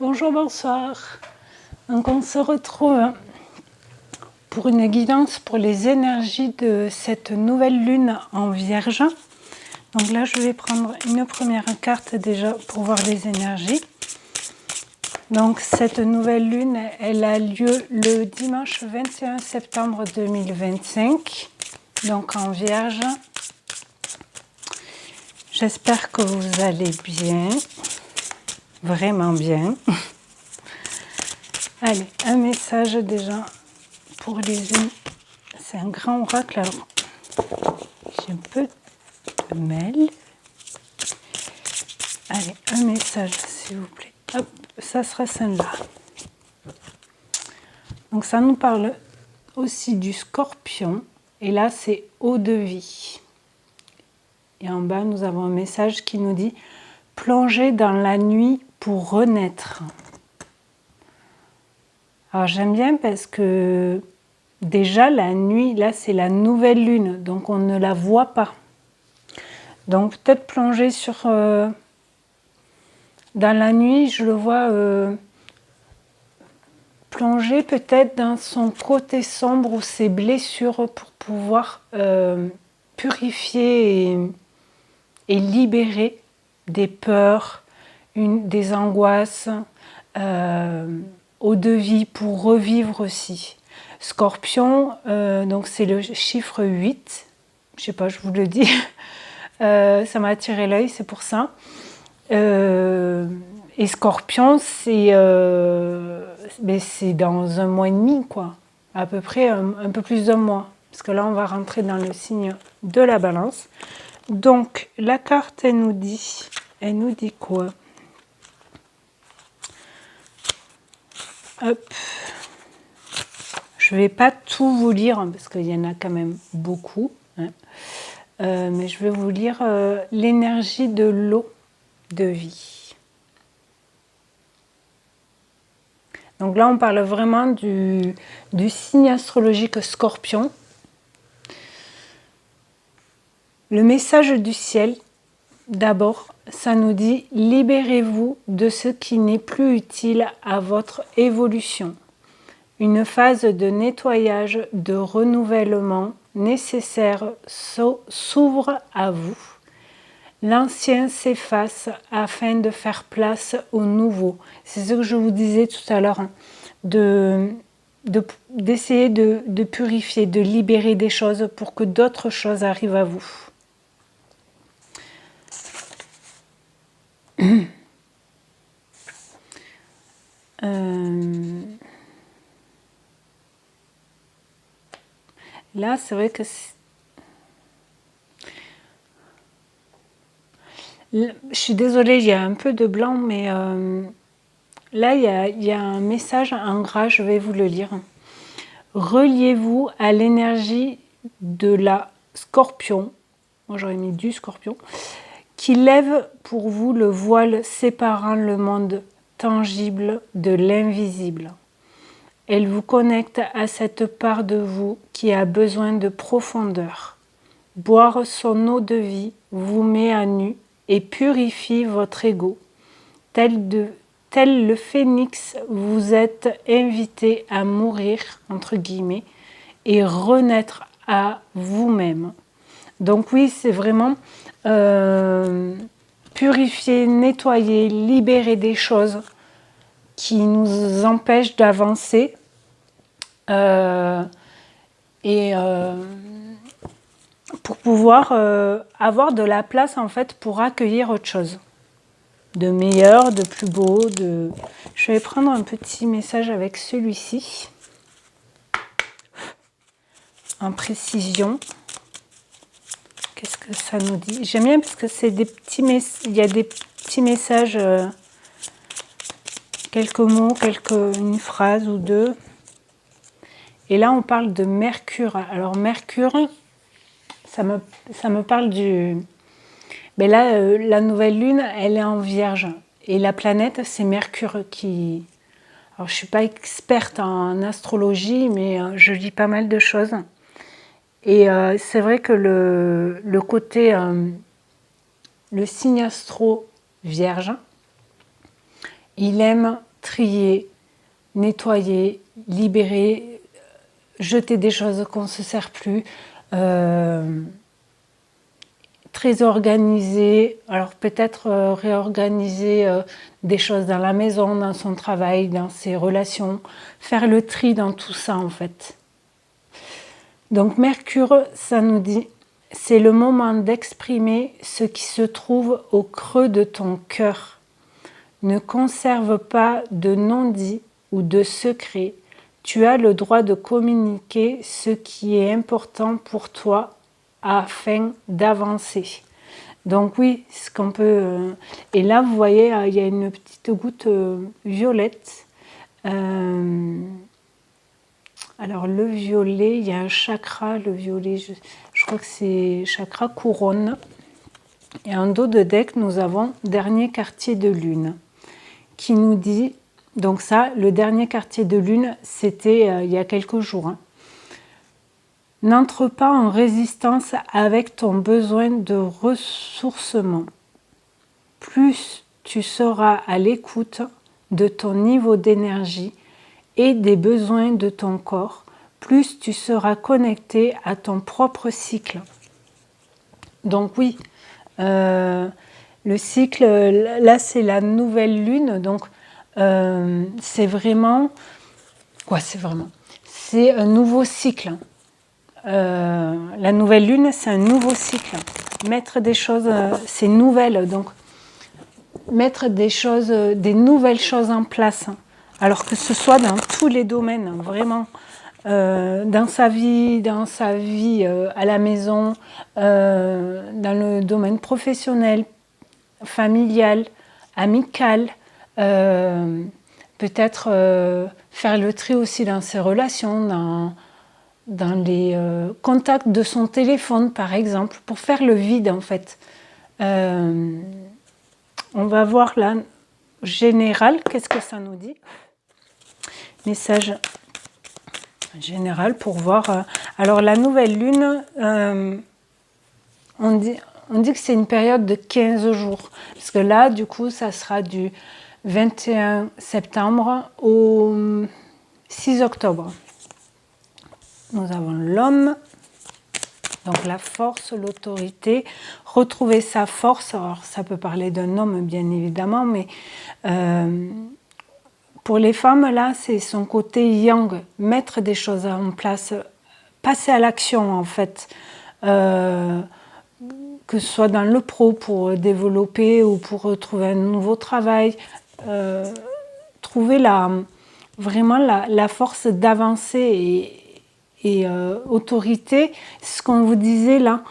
Bonjour, bonsoir. Donc on se retrouve pour une guidance pour les énergies de cette nouvelle lune en Vierge. Donc là, je vais prendre une première carte déjà pour voir les énergies. Donc cette nouvelle lune, elle a lieu le dimanche 21 septembre 2025, donc en Vierge. J'espère que vous allez bien, vraiment bien. Allez, un message déjà pour les unes. C'est un grand oracle, alors j'ai un peu de mail. Allez, un message s'il vous plaît. Hop, ça sera celle-là. Donc ça nous parle aussi du Scorpion. Et là, c'est eau de vie. Et en bas, nous avons un message qui nous dit « Plonger dans la nuit pour renaître ». Alors j'aime bien parce que déjà la nuit, là c'est la nouvelle lune, donc on ne la voit pas. Donc peut-être plonger dans la nuit, je le vois plonger peut-être dans son côté sombre ou ses blessures pour pouvoir purifier et libérer des peurs, des angoisses, eau de vie pour revivre aussi. Scorpion, donc c'est le chiffre 8, je sais pas, je vous le dis, ça m'a attiré l'œil, c'est pour ça. Et Scorpion, c'est dans un mois et demi, quoi, à peu près un peu plus d'un mois, parce que là on va rentrer dans le signe de la Balance. Donc la carte, elle nous dit quoi? Hop. Je ne vais pas tout vous lire parce qu'il y en a quand même beaucoup, hein. Mais je vais vous lire l'énergie de l'eau de vie. Donc là, on parle vraiment du signe astrologique Scorpion. Le message du ciel, d'abord, ça nous dit « Libérez-vous de ce qui n'est plus utile à votre évolution ». Une phase de nettoyage, de renouvellement nécessaire s'ouvre à vous. L'ancien s'efface afin de faire place au nouveau. C'est ce que je vous disais tout à l'heure, hein, d'essayer de purifier, de libérer des choses pour que d'autres choses arrivent à vous. Là, c'est vrai que je suis désolée, il y a un peu de blanc, mais là, il y a un message en gras, je vais vous le lire. Reliez-vous à l'énergie de la Scorpion, moi j'aurais mis du Scorpion, qui lève pour vous le voile séparant le monde tangible de l'invisible. Elle vous connecte à cette part de vous qui a besoin de profondeur. Boire son eau de vie vous met à nu et purifie votre ego. Tel le phénix, vous êtes invité à mourir, entre guillemets, et renaître à vous-même. Donc oui, c'est vraiment purifier, nettoyer, libérer des choses qui nous empêchent d'avancer. Pour pouvoir avoir de la place en fait pour accueillir autre chose de meilleur, de plus beau. Je vais prendre un petit message avec celui-ci en précision. Qu'est-ce que ça nous dit? J'aime bien parce que c'est des petits il y a des petits messages, quelques mots, une phrase ou deux. Et là on parle de Mercure. Alors Mercure, ça me parle du... Mais là, la nouvelle lune, elle est en Vierge. Et la planète, c'est Mercure qui... Alors, je ne suis pas experte en astrologie, mais je lis pas mal de choses. Et c'est vrai que le côté... le signe astro Vierge, il aime trier, nettoyer, libérer, jeter des choses qu'on ne se sert plus, très organisé, alors peut-être réorganiser des choses dans la maison, dans son travail, dans ses relations, faire le tri dans tout ça en fait. Donc Mercure, ça nous dit, c'est le moment d'exprimer ce qui se trouve au creux de ton cœur. Ne conserve pas de non-dit ou de secret. Tu as le droit de communiquer ce qui est important pour toi afin d'avancer. Donc oui, ce qu'on peut... et là, vous voyez, il y a une petite goutte violette. Alors le violet, il y a un chakra, le violet, je crois que c'est chakra couronne. Et en dos de deck, nous avons dernier quartier de lune qui nous dit, donc ça, le dernier quartier de lune, c'était il y a quelques jours. Hein. N'entre pas en résistance avec ton besoin de ressourcement. Plus tu seras à l'écoute de ton niveau d'énergie et des besoins de ton corps, plus tu seras connecté à ton propre cycle. Donc oui, le cycle, là c'est la nouvelle lune, donc c'est vraiment... Quoi, c'est vraiment... C'est un nouveau cycle. La nouvelle lune, c'est un nouveau cycle. Mettre des choses, c'est nouvelle, donc mettre des choses, des nouvelles choses en place. Alors que ce soit dans tous les domaines, vraiment, dans sa vie à la maison, dans le domaine professionnel, familial, amical, peut-être faire le tri aussi dans ses relations, dans les contacts de son téléphone, par exemple, pour faire le vide, en fait. On va voir là, général, qu'est-ce que ça nous dit ? Message général pour voir. Alors, la nouvelle lune, on dit que c'est une période de 15 jours. Parce que là, du coup, ça sera du 21 septembre au 6 octobre. Nous avons l'homme, donc la force, l'autorité, retrouver sa force. Alors, ça peut parler d'un homme, bien évidemment, mais pour les femmes, là, c'est son côté yang, mettre des choses en place, passer à l'action, en fait. Que ce soit dans le pro pour développer ou pour trouver un nouveau travail, trouver vraiment la force d'avancer et autorité, ce qu'on vous disait là,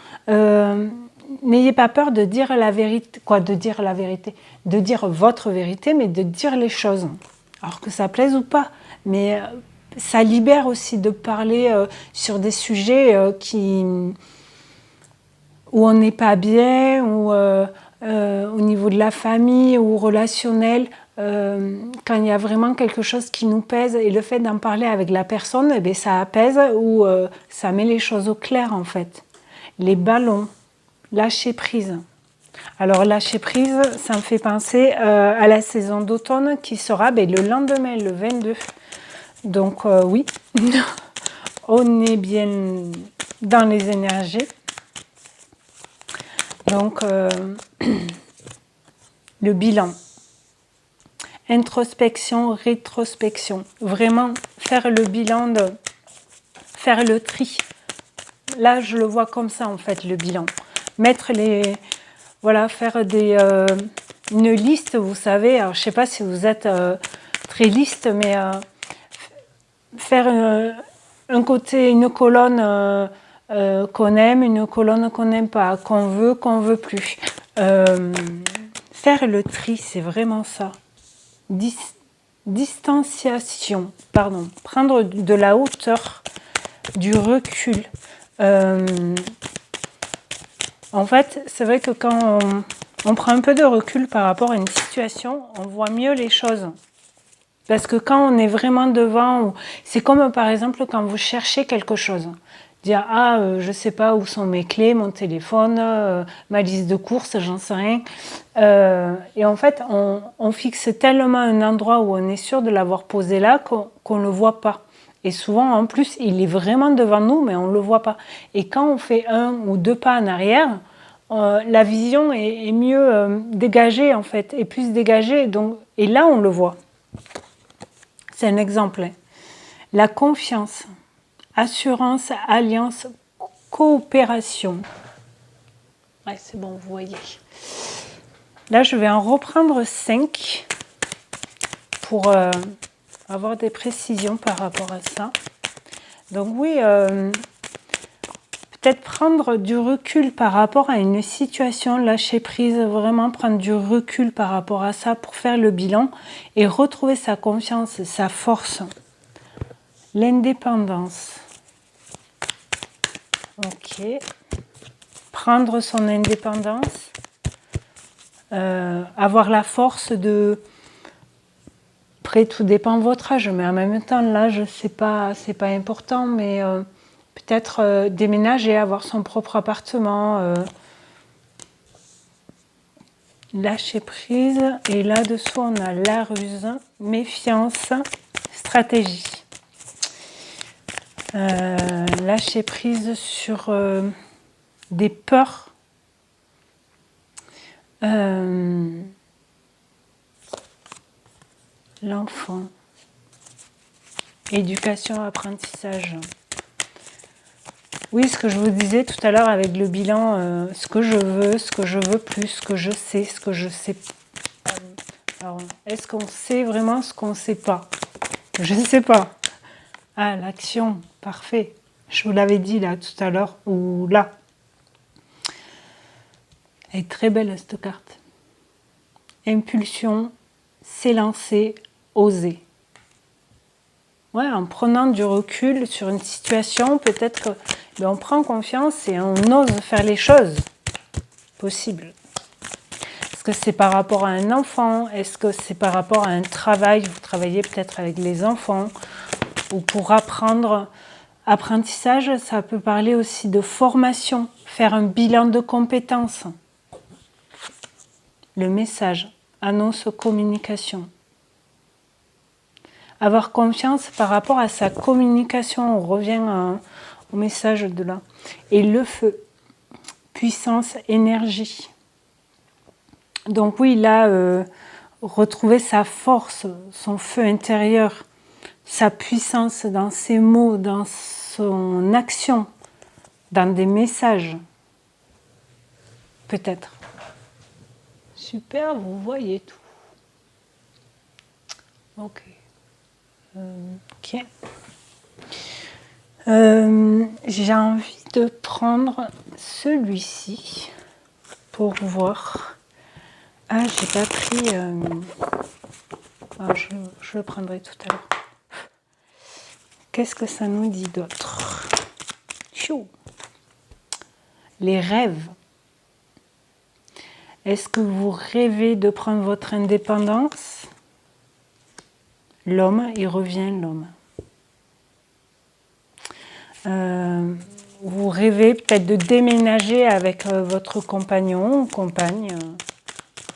n'ayez pas peur de dire la vérité, de dire votre vérité, mais de dire les choses, alors que ça plaise ou pas, mais ça libère aussi de parler sur des sujets où on n'est pas bien, ou au niveau de la famille ou relationnel, quand il y a vraiment quelque chose qui nous pèse, et le fait d'en parler avec la personne, eh bien, ça apaise ou ça met les choses au clair en fait. Les ballons, lâcher prise. Alors lâcher prise, ça me fait penser à la saison d'automne qui sera le lendemain, le 22. Donc oui, on est bien dans les énergies. Donc le bilan. Introspection, rétrospection. Vraiment faire le bilan, faire le tri. Là, je le vois comme ça, en fait, le bilan. Mettre faire une liste, vous savez. Alors, je ne sais pas si vous êtes très liste, mais faire un côté, une colonne qu'on aime, une colonne qu'on n'aime pas, qu'on veut plus. Faire le tri, c'est vraiment ça. Distanciation, prendre de la hauteur, du recul. En fait, c'est vrai que quand on prend un peu de recul par rapport à une situation, on voit mieux les choses. Parce que quand on est vraiment devant, c'est comme par exemple quand vous cherchez quelque chose. dire ah je sais pas où sont mes clés, mon téléphone, ma liste de courses, j'en sais rien. Et en fait on fixe tellement un endroit où on est sûr de l'avoir posé là qu'on le voit pas. Et souvent en plus il est vraiment devant nous mais on le voit pas. Et quand on fait 1 ou 2 pas en arrière, la vision est mieux dégagée en fait, est plus dégagée, donc, et là on le voit. C'est un exemple. La confiance, assurance, alliance, coopération. Ouais, c'est bon, vous voyez. Là, je vais en reprendre 5 pour avoir des précisions par rapport à ça. Donc oui, peut-être prendre du recul par rapport à une situation, lâcher prise, vraiment prendre du recul par rapport à ça pour faire le bilan et retrouver sa confiance, sa force, l'indépendance. Ok. Prendre son indépendance, avoir la force de... Après, tout dépend de votre âge, mais en même temps, l'âge, c'est pas important, mais peut-être déménager, avoir son propre appartement, lâcher prise. Et là-dessous, on a la ruse, méfiance, stratégie. Lâcher prise sur des peurs. L'enfant. Éducation, apprentissage. Oui, ce que je vous disais tout à l'heure avec le bilan, ce que je veux plus, ce que je sais, ce que je sais. Alors, est-ce qu'on sait vraiment ce qu'on ne sait pas? Je ne sais pas. Ah, l'action, parfait. Je vous l'avais dit là tout à l'heure, ou là. Elle est très belle cette carte. Impulsion, s'élancer, oser. Ouais, en prenant du recul sur une situation, peut-être que on prend confiance et on ose faire les choses possibles. Est-ce que c'est par rapport à un enfant? Est-ce que c'est par rapport à un travail? Vous travaillez peut-être avec les enfants ou pour apprendre. Apprentissage, ça peut parler aussi de formation, faire un bilan de compétences. Le message, annonce, communication. Avoir confiance par rapport à sa communication, on revient au message de là. Et le feu, puissance, énergie. Donc oui, là, retrouver sa force, son feu intérieur, sa puissance dans ses mots, dans son action, dans des messages. Peut-être. Super, vous voyez tout. Ok. Ok. J'ai envie de prendre celui-ci pour voir. Ah, j'ai pas pris. Ah, je le prendrai tout à l'heure. Qu'est-ce que ça nous dit d'autre? Chou. Les rêves. Est-ce que vous rêvez de prendre votre indépendance? L'homme, il revient l'homme. Vous rêvez peut-être de déménager avec votre compagnon ou compagne.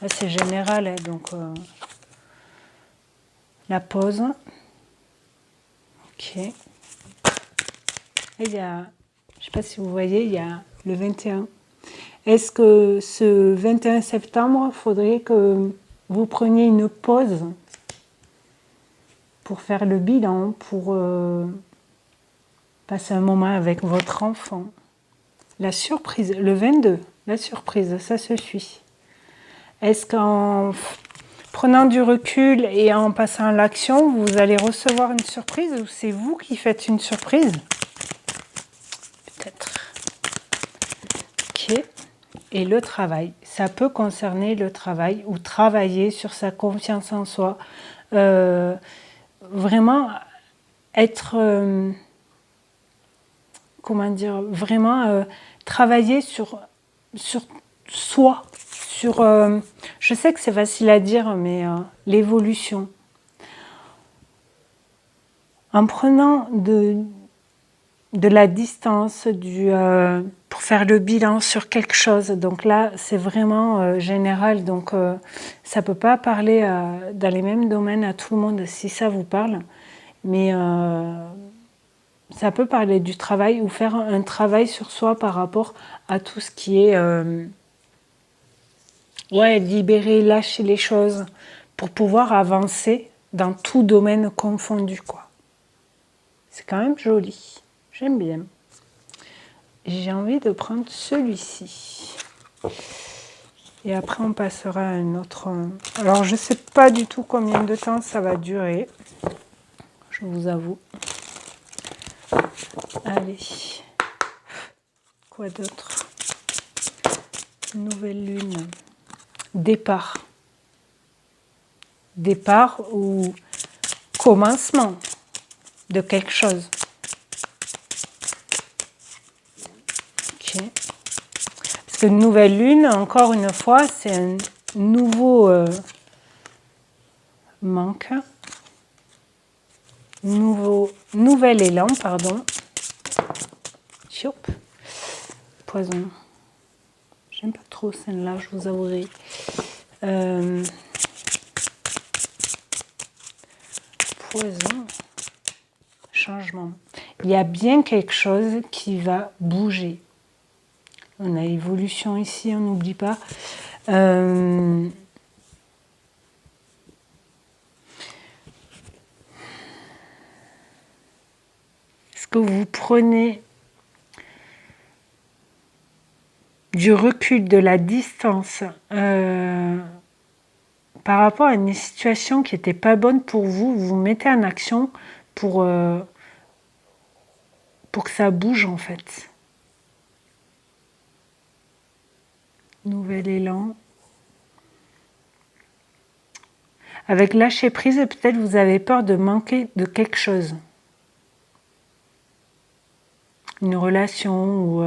Là, c'est général, hein, donc la pause. Ok. Et il y a, je ne sais pas si vous voyez, il y a le 21. Est-ce que ce 21 septembre, il faudrait que vous preniez une pause pour faire le bilan, pour passer un moment avec votre enfant? La surprise, le 22, la surprise, ça se suit. Est-ce qu'en prenant du recul et en passant à l'action, vous allez recevoir une surprise ou c'est vous qui faites une surprise? Peut-être. Ok. Et le travail, ça peut concerner le travail ou travailler sur sa confiance en soi. Vraiment être, comment dire, vraiment travailler sur soi, sur, je sais que c'est facile à dire, mais l'évolution. En prenant de la distance, pour faire le bilan sur quelque chose. Donc là, c'est vraiment général. Donc ça ne peut pas parler dans les mêmes domaines à tout le monde si ça vous parle. Mais ça peut parler du travail ou faire un travail sur soi par rapport à tout ce qui est libérer, lâcher les choses pour pouvoir avancer dans tout domaine confondu, quoi. C'est quand même joli. J'aime bien. J'ai envie de prendre celui-ci. Et après, on passera à un autre. Alors, je ne sais pas du tout combien de temps ça va durer. Je vous avoue. Allez. Quoi d'autre? Nouvelle lune. Départ. Départ ou commencement de quelque chose. Ok. Parce que nouvelle lune, encore une fois, c'est un nouveau manque. Nouvel élan, pardon. Choup. Poison. J'aime pas trop celle-là, je vous avouerai. Poison. Changement. Il y a bien quelque chose qui va bouger. On a évolution ici, on n'oublie pas. Est-ce que vous prenez du recul, de la distance par rapport à une situation qui n'était pas bonne pour vous, vous mettez en action pour que ça bouge en fait. Nouvel élan. Avec lâcher prise, peut-être vous avez peur de manquer de quelque chose. Une relation ou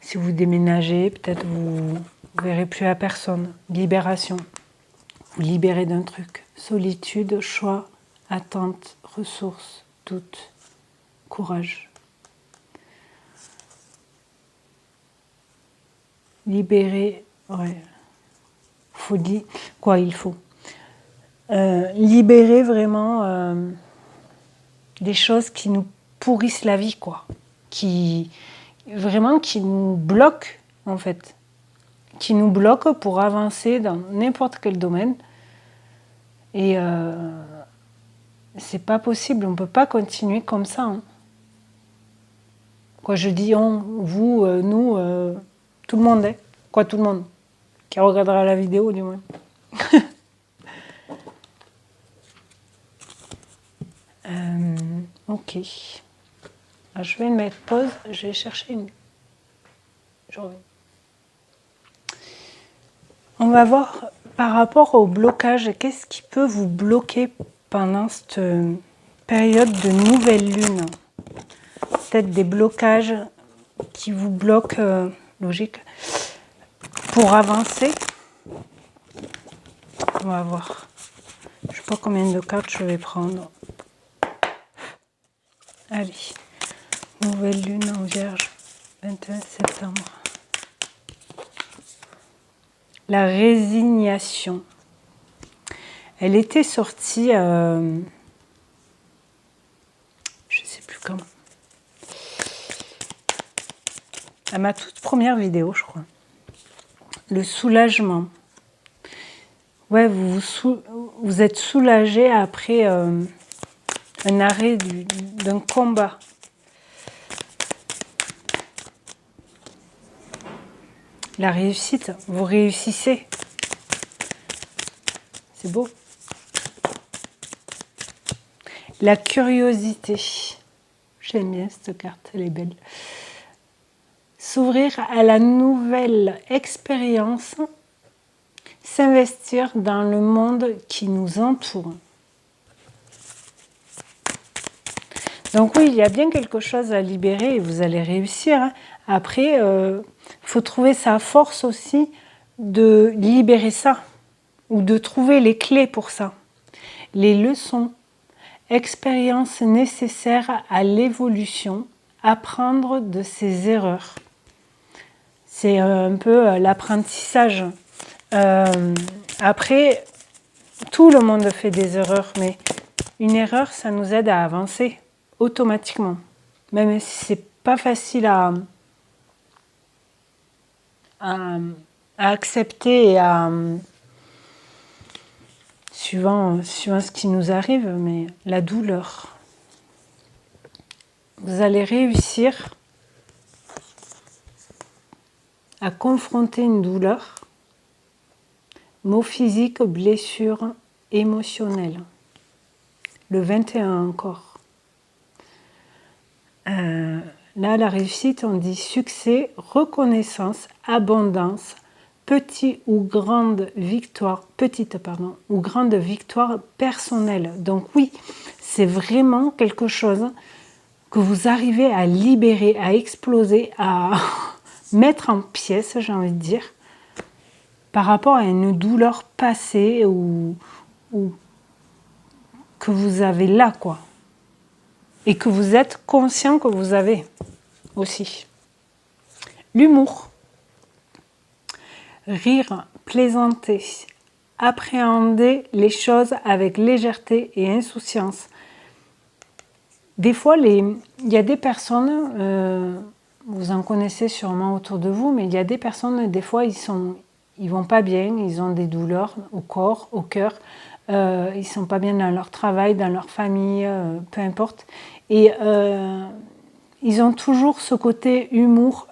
si vous déménagez, peut-être vous ne verrez plus à personne. Libération. Vous libérez d'un truc. Solitude, choix, attente, ressources, doute, courage. Libérer, ouais. Il faut. Libérer vraiment des choses qui nous pourrissent la vie, quoi. Qui nous bloquent, en fait. Qui nous bloquent pour avancer dans n'importe quel domaine. Et c'est pas possible, on peut pas continuer comme ça. Hein. Quoi, je dis on, vous, nous, tout le monde, hein. Quoi, tout le monde qui regardera la vidéo, du moins. Ok. Alors, je vais mettre pause, je vais chercher une. Je reviens. On va voir par rapport au blocage, qu'est-ce qui peut vous bloquer pendant cette période de nouvelle lune. Peut-être des blocages qui vous bloquent, logique, pour avancer. On va voir. Je ne sais pas combien de cartes je vais prendre. Allez. Nouvelle lune en Vierge, 21 septembre. La résignation. Elle était sortie, je ne sais plus comment. À ma toute première vidéo, je crois. Le soulagement. Ouais, vous êtes soulagé après un arrêt d'un combat. La réussite, vous réussissez. C'est beau. La curiosité. J'aime bien cette carte, elle est belle. S'ouvrir à la nouvelle expérience, s'investir dans le monde qui nous entoure. Donc oui, il y a bien quelque chose à libérer et vous allez réussir. Hein. Après, il faut trouver sa force aussi de libérer ça ou de trouver les clés pour ça. Les leçons, expérience nécessaire à l'évolution, apprendre de ses erreurs. C'est un peu l'apprentissage. Après, tout le monde fait des erreurs, mais une erreur, ça nous aide à avancer automatiquement. Même si c'est pas facile à accepter et suivant ce qui nous arrive, mais la douleur. Vous allez réussir à confronter une douleur, mot physique, blessure émotionnelle. Le 21 encore. Là, la réussite, on dit succès, reconnaissance, abondance, petite ou grande victoire personnelle. Donc oui, c'est vraiment quelque chose que vous arrivez à libérer, à exploser, à mettre en pièces, j'ai envie de dire, par rapport à une douleur passée ou que vous avez là, quoi. Et que vous êtes conscient que vous avez aussi. L'humour. Rire, plaisanter, appréhender les choses avec légèreté et insouciance. Des fois, il y a des personnes, vous en connaissez sûrement autour de vous, mais il y a des personnes, des fois, ils vont pas bien, ils ont des douleurs au corps, au cœur, ils sont pas bien dans leur travail, dans leur famille, peu importe. Et ils ont toujours ce côté humour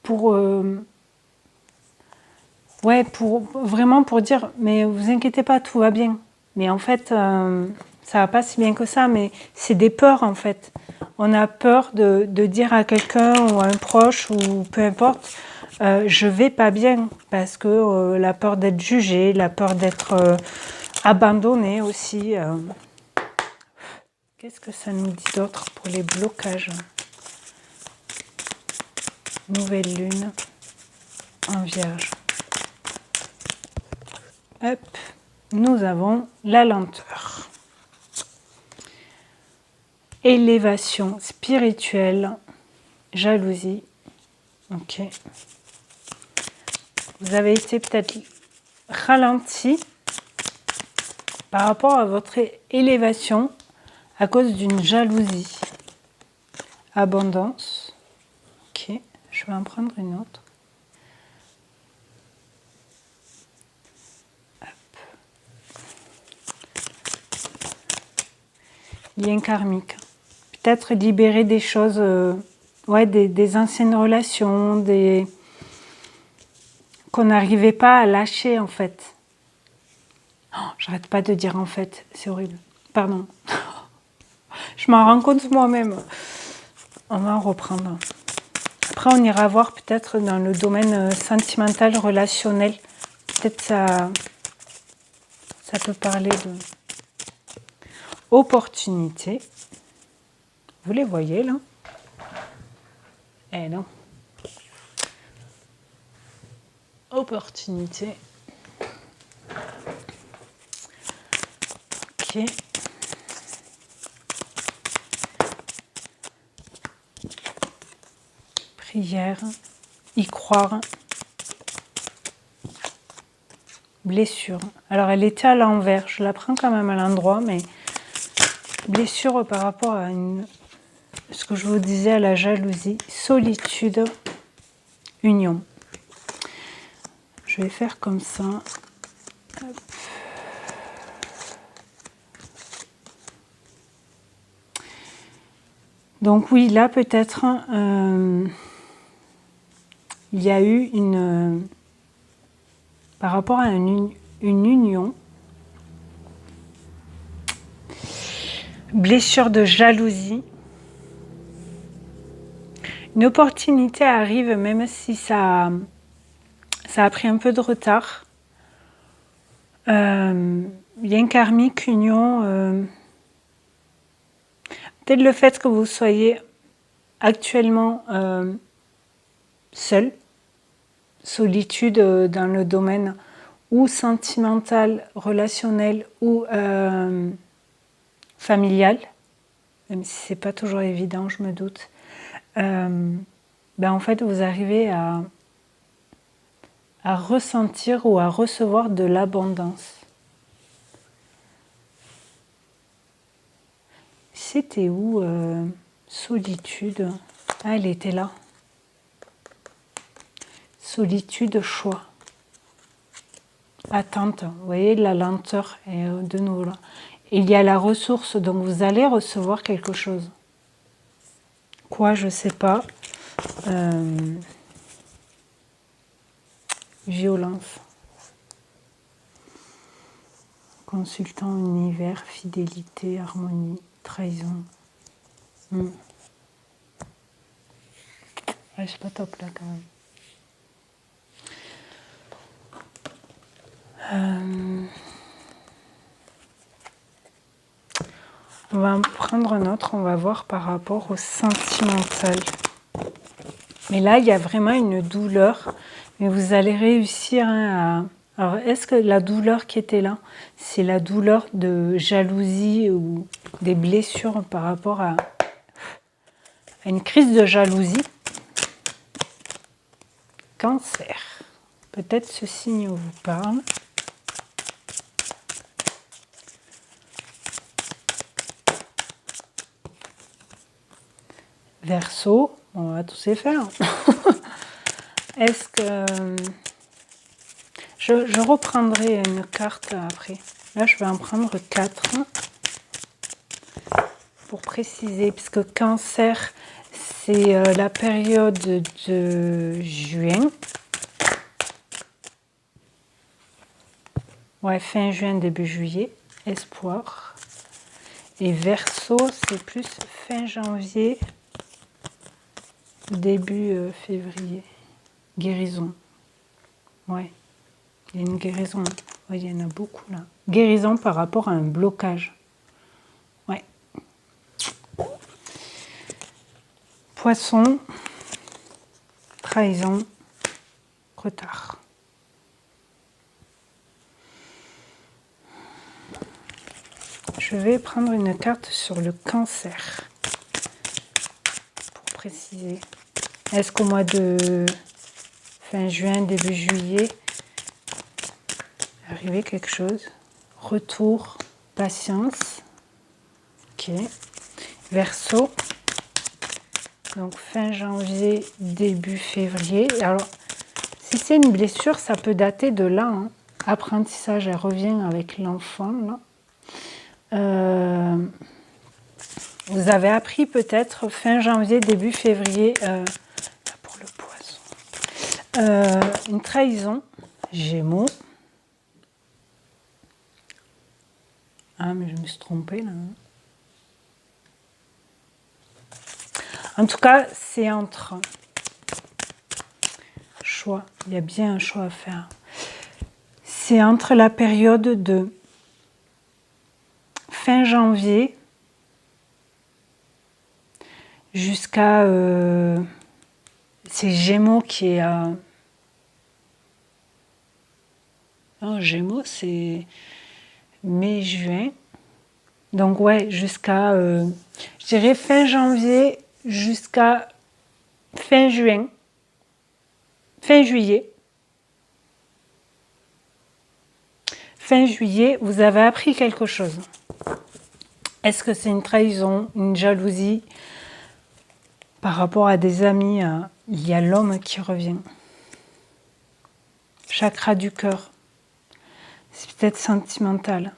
pour vraiment pour dire, mais vous inquiétez pas, tout va bien. Mais en fait, ça va pas si bien que ça, mais c'est des peurs en fait. On a peur de dire à quelqu'un ou à un proche ou peu importe, je vais pas bien, parce que la peur d'être jugé, la peur d'être abandonné aussi. Qu'est-ce que ça nous dit d'autre pour les blocages? Nouvelle lune en Vierge. Hop, nous avons la lenteur. Élévation spirituelle, jalousie. Ok. Vous avez été peut-être ralenti par rapport à votre élévation à cause d'une jalousie. Abondance. Ok, je vais en prendre une autre. Lien karmique. Peut-être libérer des choses, des anciennes relations, qu'on n'arrivait pas à lâcher en fait. Oh, j'arrête pas de dire en fait, c'est horrible. Pardon. Je m'en rends compte moi-même. On va en reprendre. Après, on ira voir peut-être dans le domaine sentimental, relationnel. Peut-être ça peut parler de opportunité. Vous les voyez là? Eh non. Opportunité. Ok. Prière. Y croire. Blessure. Alors elle était à l'envers. Je la prends quand même à l'endroit, mais blessure par rapport à ce que je vous disais, à la jalousie. Solitude. Union. Je vais faire comme ça. Hop. Donc oui, là peut-être il y a eu par rapport à une union, blessure de jalousie. Une opportunité arrive même si ça a pris un peu de retard. Lien karmique, union. Peut-être le fait que vous soyez actuellement seul, solitude dans le domaine ou sentimental, relationnel ou familial, même si c'est pas toujours évident, je me doute. En fait, vous arrivez à ressentir ou à recevoir de l'abondance. C'était où solitude? Ah, elle était là. Solitude, choix. Attente, vous voyez, la lenteur est de nouveau là. Et il y a la ressource, donc vous allez recevoir quelque chose. Quoi, je sais pas. Violence. Consultant univers, fidélité, harmonie, trahison. Ouais, c'est pas top là quand même. On va en prendre un autre, on va voir par rapport au sentimental. Mais là, il y a vraiment une douleur, mais vous allez réussir à... Alors, est-ce que la douleur qui était là, c'est la douleur de jalousie ou des blessures par rapport à une crise de jalousie? Cancer. Peut-être ce signe vous parle. Verseau, on va tous les faire. Est-ce que... Je reprendrai une carte après. Là, je vais en prendre 4 pour préciser, puisque Cancer, c'est la période de juin. Ouais, fin juin, début juillet. Espoir. Et Verseau, c'est plus fin janvier, début février. Guérison. Ouais. Il y a une guérison. Ouais, il y en a beaucoup là. Guérison par rapport à un blocage. Ouais. Poisson. Trahison. Retard. Je vais prendre une carte sur le Cancer. Pour préciser. Est-ce qu'au mois de fin juin, début juillet, arriver quelque chose? Retour, patience. Ok. Verseau. Donc fin janvier, début février. Alors, si c'est une blessure, ça peut dater de là. Hein. Apprentissage, elle revient avec l'enfant. Vous avez appris peut-être fin janvier, début février, pour le poisson, une trahison, Gémeaux. Ah, mais je me suis trompée là. En tout cas, c'est entre choix. Il y a bien un choix à faire. C'est entre la période de fin janvier jusqu'à... c'est Gémeaux qui est... Non, Gémeaux, c'est mai-juin. Donc ouais, jusqu'à... je dirais fin janvier jusqu'à fin juin. Fin juillet. Fin juillet, vous avez appris quelque chose. Est-ce que c'est une trahison, une jalousie par rapport à des amis? Il y a l'homme qui revient. Chakra du cœur. C'est peut-être sentimental.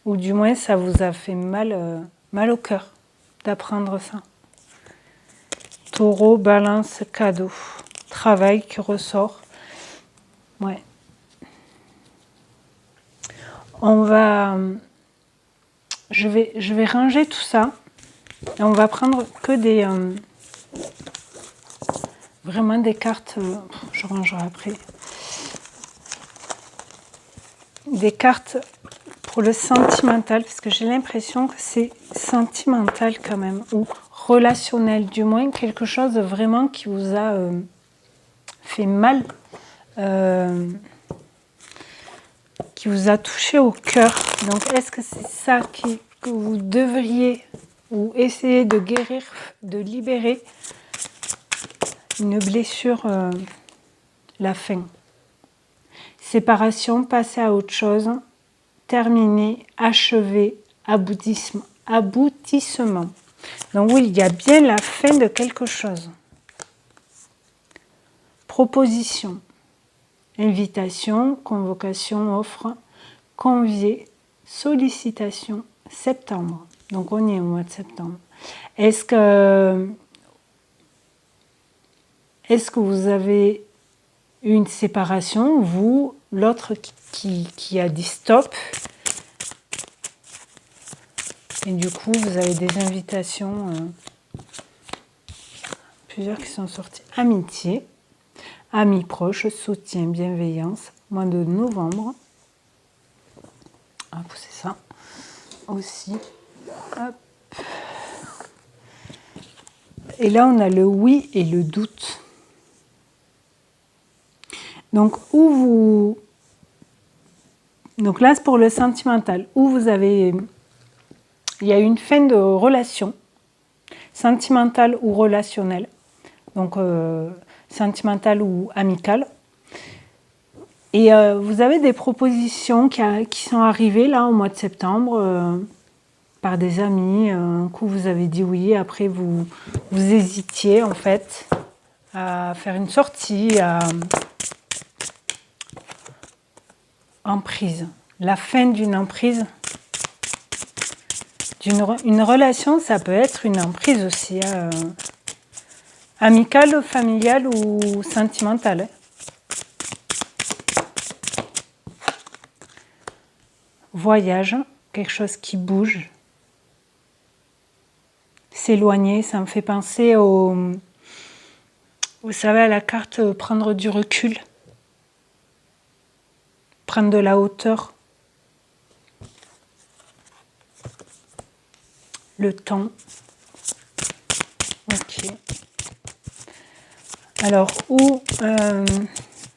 Ou du moins, ça vous a fait mal au cœur d'apprendre ça. Taureau, balance, cadeau. Travail qui ressort. Ouais. On va... Je vais ranger tout ça. Et on va prendre que des... vraiment des cartes... je rangerai après. Des cartes pour le sentimental, parce que j'ai l'impression que c'est sentimental quand même, ou relationnel, du moins quelque chose vraiment qui vous a qui vous a touché au cœur. Donc, est-ce que c'est ça que vous devriez ou essayer de guérir, de libérer une blessure, la fin. Séparation, passer à autre chose, terminer, achever, aboutissement. Donc oui, il y a bien la fin de quelque chose. Proposition, invitation, convocation, offre, convier, sollicitation, septembre. Donc on est au mois de septembre. Est-ce que vous avez une séparation, vous, l'autre qui a dit stop, et du coup vous avez des invitations, plusieurs qui sont sorties. Amitié, amis proches, soutien, bienveillance, mois de novembre. Hop, c'est ça aussi. Hop. Et là on a le oui et le doute. Donc donc là c'est pour le sentimental, où vous avez, il y a une fin de relation, sentimentale ou relationnelle, donc sentimentale ou amicale. Et vous avez des propositions qui sont arrivées là au mois de septembre par des amis. Un coup vous avez dit oui, après vous hésitiez en fait à faire une sortie, emprise, la fin d'une emprise. Une relation, ça peut être une emprise aussi, amicale, familiale ou sentimentale. Voyage, quelque chose qui bouge. S'éloigner, ça me fait penser vous savez, à la carte prendre du recul. Prendre de la hauteur. Le temps. Ok. Alors,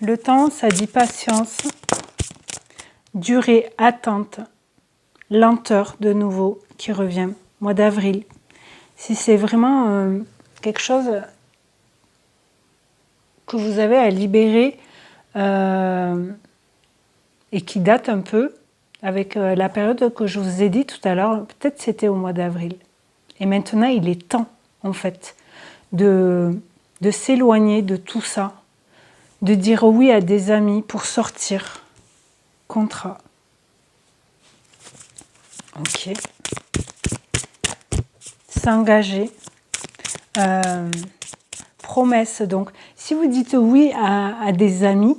le temps, ça dit patience, durée, attente, lenteur de nouveau qui revient, mois d'avril. Si c'est vraiment quelque chose que vous avez à libérer et qui date un peu, avec la période que je vous ai dit tout à l'heure, peut-être c'était au mois d'avril. Et maintenant, il est temps, en fait, de s'éloigner de tout ça, de dire oui à des amis pour sortir. Contrat. Ok. S'engager. Promesse. Donc, si vous dites oui à des amis,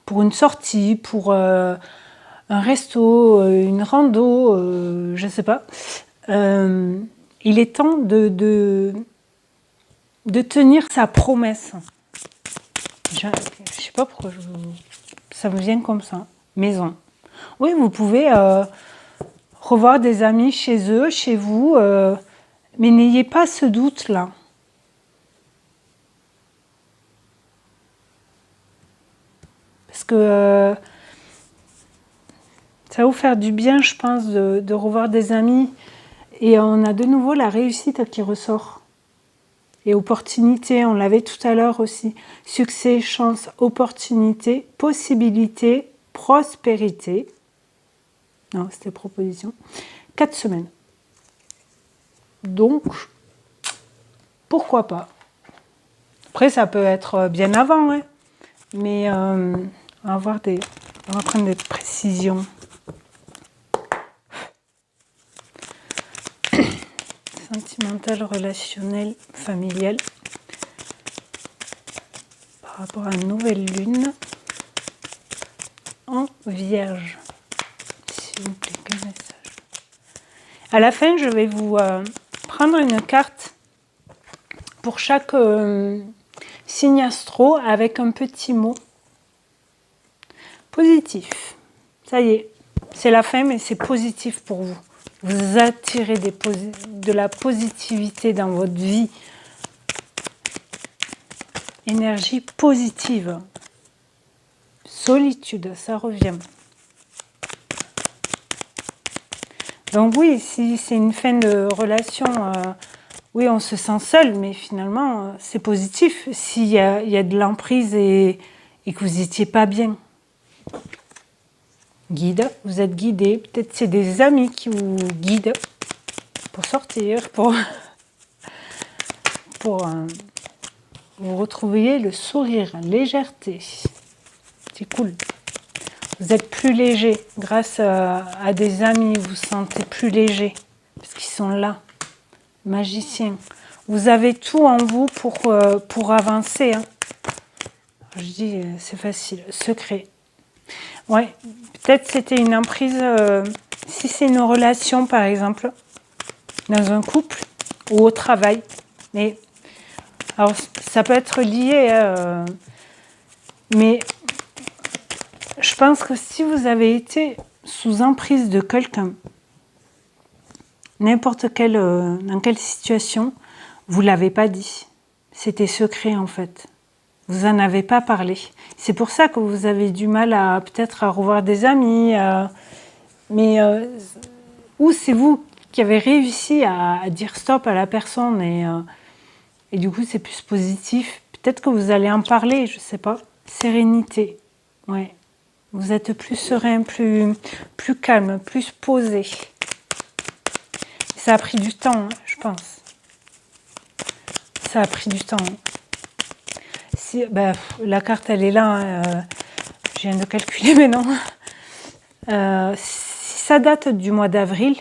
pour une sortie, pour un resto, une rando, je ne sais pas, il est temps de tenir sa promesse. Je ne sais pas pourquoi ça me vient comme ça. Maison. Oui, vous pouvez revoir des amis chez eux, chez vous, mais n'ayez pas ce doute-là. Parce que ça va vous faire du bien, je pense, de revoir des amis. Et on a de nouveau la réussite qui ressort. Et opportunité, on l'avait tout à l'heure aussi. Succès, chance, opportunité, possibilité, prospérité. Non, c'était proposition. 4 semaines. Donc, pourquoi pas? Après, ça peut être bien avant, hein. Mais on va prendre des précisions. Sentimental, relationnel, familial. Par rapport à une nouvelle lune en Vierge. S'il vous plaît, quel message? À la fin, je vais vous prendre une carte pour chaque signe astro avec un petit mot positif. Ça y est, c'est la fin, mais c'est positif pour vous. Vous attirez de la positivité dans votre vie. Énergie positive. Solitude, ça revient. Donc oui, si c'est une fin de relation, oui, on se sent seul, mais finalement, c'est positif s'il y a de l'emprise et que vous n'étiez pas bien. Guide, vous êtes guidé. Peut-être c'est des amis qui vous guident pour sortir, pour vous retrouver le sourire, légèreté. C'est cool. Vous êtes plus léger. Grâce à des amis, vous vous sentez plus léger. Parce qu'ils sont là. Magicien. Vous avez tout en vous pour avancer. Hein. Je dis, c'est facile. Secret. Ouais, peut-être c'était une emprise, si c'est une relation par exemple, dans un couple ou au travail. Mais alors ça peut être lié, mais je pense que si vous avez été sous emprise de quelqu'un, n'importe quelle, dans quelle situation, vous l'avez pas dit. C'était secret en fait. Vous n'en avez pas parlé. C'est pour ça que vous avez du mal à peut-être à revoir des amis, mais ou c'est vous qui avez réussi à dire stop à la personne et du coup c'est plus positif. Peut-être que vous allez en parler, je sais pas. Sérénité, ouais. Vous êtes plus serein, plus calme, plus posé. Ça a pris du temps, hein, je pense. Ça a pris du temps. Si, la carte, elle est là. Hein, je viens de calculer maintenant. Si ça date du mois d'avril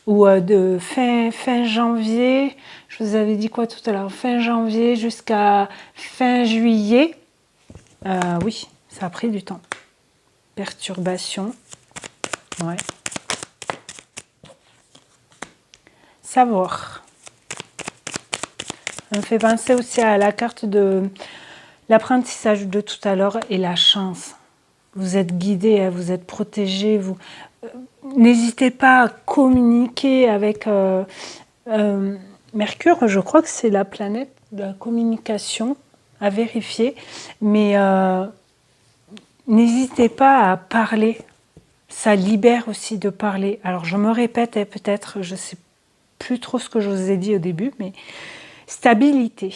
ou de fin janvier, je vous avais dit quoi tout à l'heure, fin janvier jusqu'à fin juillet, oui, ça a pris du temps. Perturbation, ouais. Savoir. Ça me fait penser aussi à la carte de l'apprentissage de tout à l'heure et la chance. Vous êtes guidé, vous êtes protégé. N'hésitez pas à communiquer avec Mercure. Je crois que c'est la planète de la communication, à vérifier. Mais n'hésitez pas à parler. Ça libère aussi de parler. Alors je me répète, et peut-être, je ne sais plus trop ce que je vous ai dit au début, mais stabilité.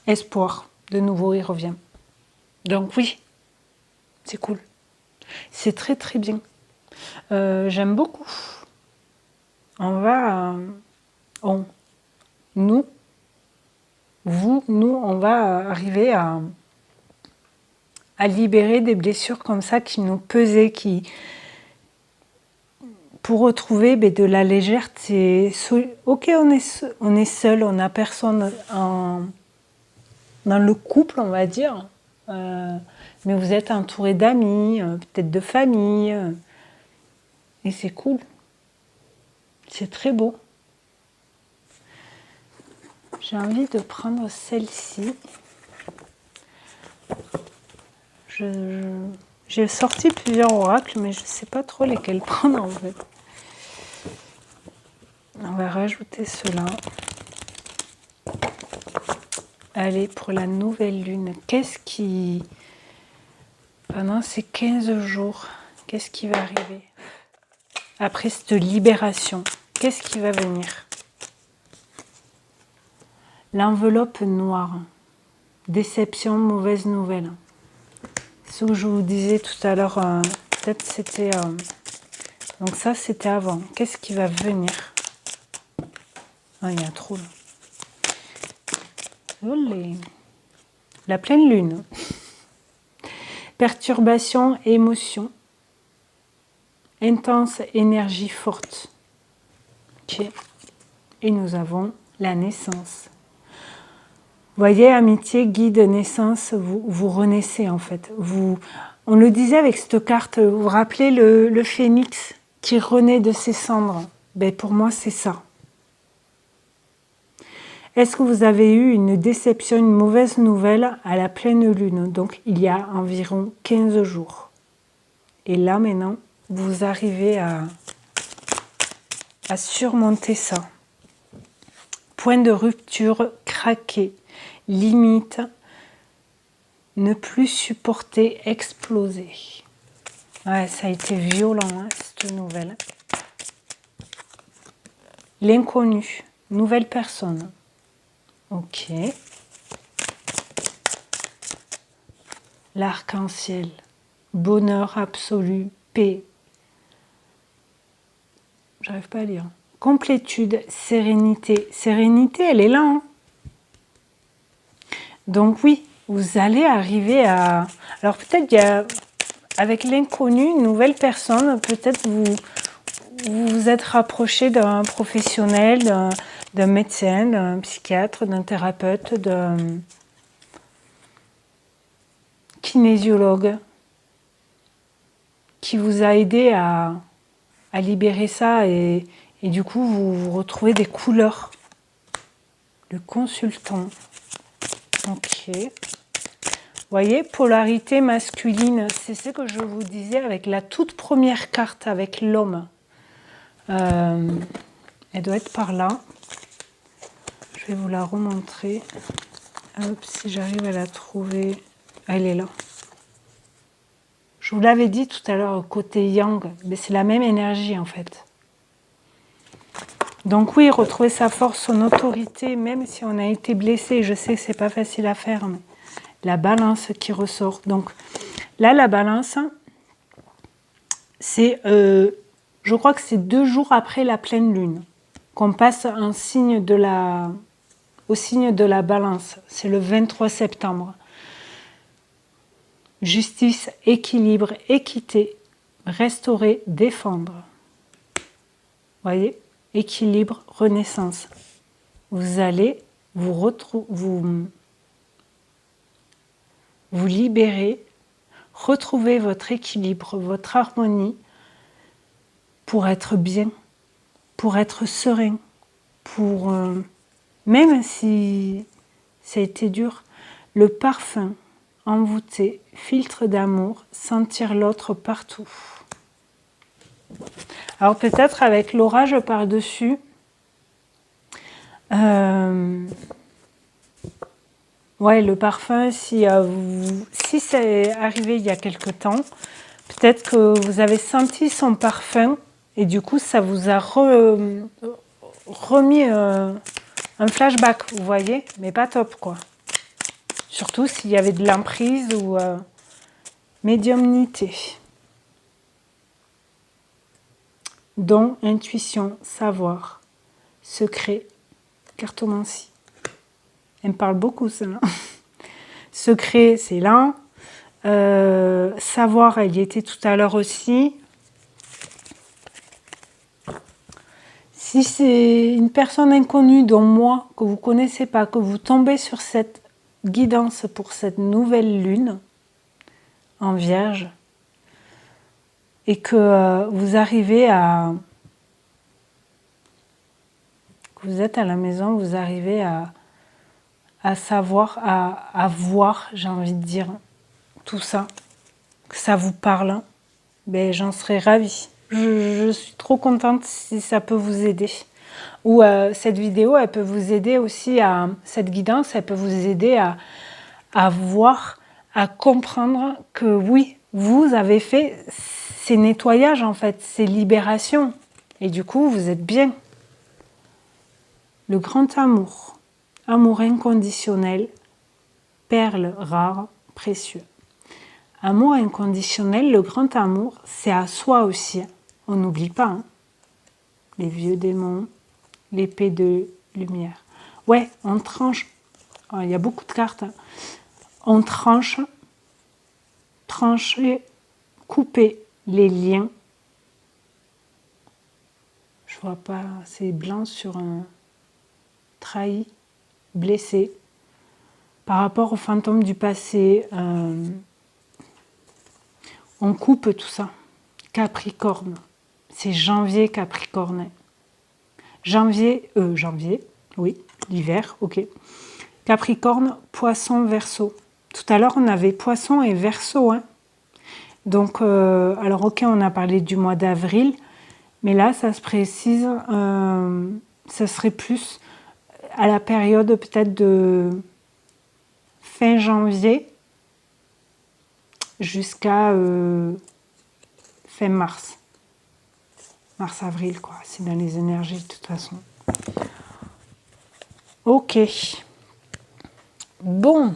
Espoir, de nouveau, il revient. Donc oui, c'est cool. C'est très très bien. J'aime beaucoup. Nous, on va arriver à libérer des blessures comme ça qui nous pesaient, pour retrouver de la légèreté. Ok, on est seul, on n'a personne dans le couple, on va dire. Mais vous êtes entouré d'amis, peut-être de famille. Et c'est cool. C'est très beau. J'ai envie de prendre celle-ci. J'ai sorti plusieurs oracles, mais je ne sais pas trop lesquels prendre en fait. On va rajouter cela. Allez, pour la nouvelle lune, pendant ces 15 jours, qu'est-ce qui va arriver? Après cette libération, qu'est-ce qui va venir? L'enveloppe noire. Déception, mauvaise nouvelle. Ce que je vous disais tout à l'heure, peut-être c'était... donc ça, c'était avant. Qu'est-ce qui va venir? Ah, il y a un trou là. Olé. La pleine lune. Perturbation, émotion. Intense, énergie forte. Ok. Et nous avons la naissance. Voyez, amitié, guide, naissance, vous renaissez en fait. On le disait avec cette carte, vous vous rappelez le phénix qui renaît de ses cendres? Pour moi, c'est ça. Est-ce que vous avez eu une déception, une mauvaise nouvelle à la pleine lune? Donc, il y a environ 15 jours. Et là, maintenant, vous arrivez à surmonter ça. Point de rupture, craquer. Limite, ne plus supporter, exploser. Ouais, ça a été violent, hein, cette nouvelle. L'inconnu, nouvelle personne. Ok. L'arc-en-ciel, bonheur absolu, paix. J'arrive pas à lire. Complétude, sérénité. Sérénité, elle est là. Hein. Donc oui, vous allez arriver à... Alors peut-être il y a, avec l'inconnu, une nouvelle personne, peut-être vous vous êtes rapproché d'un professionnel, d'un médecin, d'un psychiatre, d'un thérapeute, d'un kinésiologue qui vous a aidé à libérer ça et du coup vous retrouvez des couleurs. Le consultant. Ok. Vous voyez, polarité masculine, c'est ce que je vous disais avec la toute première carte, avec l'homme. Elle doit être par là. Je vais vous la remontrer. Hop, si j'arrive à la trouver. Elle est là. Je vous l'avais dit tout à l'heure, côté yang, mais c'est la même énergie en fait. Donc oui, retrouver sa force, son autorité, même si on a été blessé, je sais que c'est pas facile à faire, mais la balance qui ressort. Donc là, la balance, c'est, je crois que c'est 2 jours après la pleine lune qu'on passe au signe de la balance. C'est le 23 septembre. Justice, équilibre, équité, restaurer, défendre. Voyez, équilibre, renaissance. Vous allez vous libérer, retrouver votre équilibre, votre harmonie pour être bien, pour être serein, pour même si ça a été dur, le parfum envoûté, filtre d'amour, sentir l'autre partout. Alors peut-être avec l'orage par-dessus, ouais, le parfum, si c'est arrivé il y a quelque temps, peut-être que vous avez senti son parfum et du coup ça vous a remis un flashback, vous voyez, mais pas top quoi. Surtout s'il y avait de l'emprise ou médiumnité. Don, intuition, savoir, secret, cartomancie. Elle me parle beaucoup, celle-là. Secret, c'est là. Savoir, elle y était tout à l'heure aussi. Si c'est une personne inconnue, dont moi, que vous ne connaissez pas, que vous tombez sur cette guidance pour cette nouvelle lune en Vierge, et que vous arrivez à... que vous êtes à la maison, vous arrivez à savoir, à voir, j'ai envie de dire, tout ça, que ça vous parle, ben, j'en serais ravie. Je suis trop contente si ça peut vous aider. Ou cette vidéo, elle peut vous aider aussi à... Cette guidance, elle peut vous aider à voir, à comprendre que oui, vous avez fait ces nettoyages en fait, ces libérations. Et du coup, vous êtes bien. Le grand amour, amour inconditionnel, perle rare, précieux. Amour inconditionnel, le grand amour, c'est à soi aussi. On n'oublie pas. Hein. Les vieux démons, l'épée de lumière. Ouais, on tranche. Il y a beaucoup de cartes. Hein. On tranche, trancher, couper les liens. Je vois pas, c'est blanc sur un trahi, blessé. Par rapport aux fantômes du passé, on coupe tout ça. Capricorne, c'est janvier Capricorne. Janvier, oui, l'hiver, ok. Capricorne, Poisson, Verseau. Tout à l'heure, on avait Poisson et Verseau. Hein. Donc, alors ok, on a parlé du mois d'avril, mais là, ça se précise, ça serait plus à la période peut-être de fin janvier jusqu'à fin mars. Mars-avril, quoi. C'est dans les énergies, de toute façon. Ok. Bon.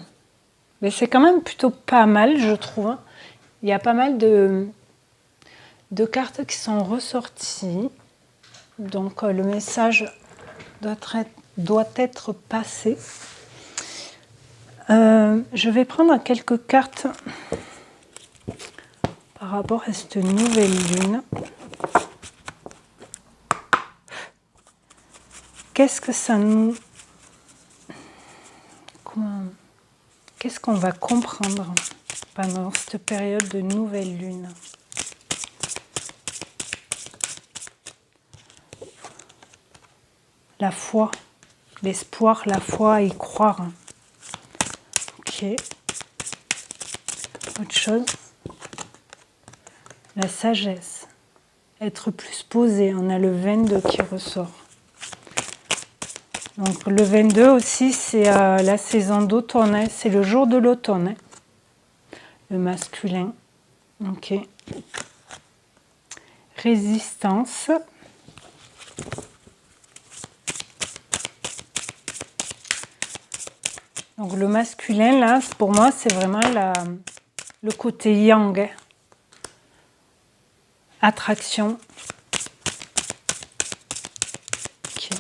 Mais c'est quand même plutôt pas mal, je trouve. Il y a pas mal de cartes qui sont ressorties. Donc, le message doit être passé. Je vais prendre quelques cartes par rapport à cette nouvelle lune. Qu'est-ce que ça nous... Qu'est-ce qu'on va comprendre pendant cette période de nouvelle lune? La foi, l'espoir, la foi, y croire. Ok. Autre chose. La sagesse. Être plus posé. On a le 22 qui ressort. Donc le 22 aussi, c'est la saison d'automne. Hein. C'est le jour de l'automne. Hein. Le masculin. Ok. Résistance. Donc le masculin, là, pour moi, c'est vraiment le côté yang. Hein. Attraction. Okay.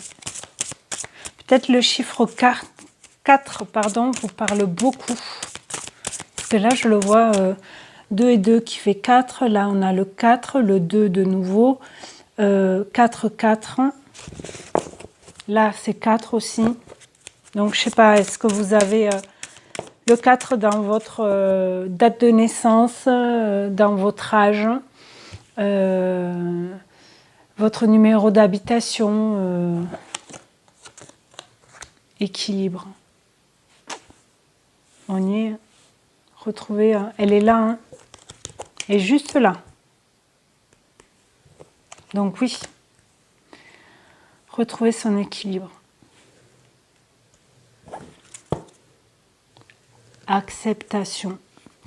Peut-être le chiffre 4 pardon, vous parle beaucoup. Parce que là, je le vois 2 et 2 qui fait 4. Là, on a le 4, le 2 de nouveau. 4, 4. Là, c'est 4 aussi. Donc, je ne sais pas, est-ce que vous avez le 4 dans votre date de naissance, dans votre âge, votre numéro d'habitation, équilibre. On y est. Retrouvez, elle est là, hein. Elle est juste là. Donc oui, retrouver son équilibre. Acceptation.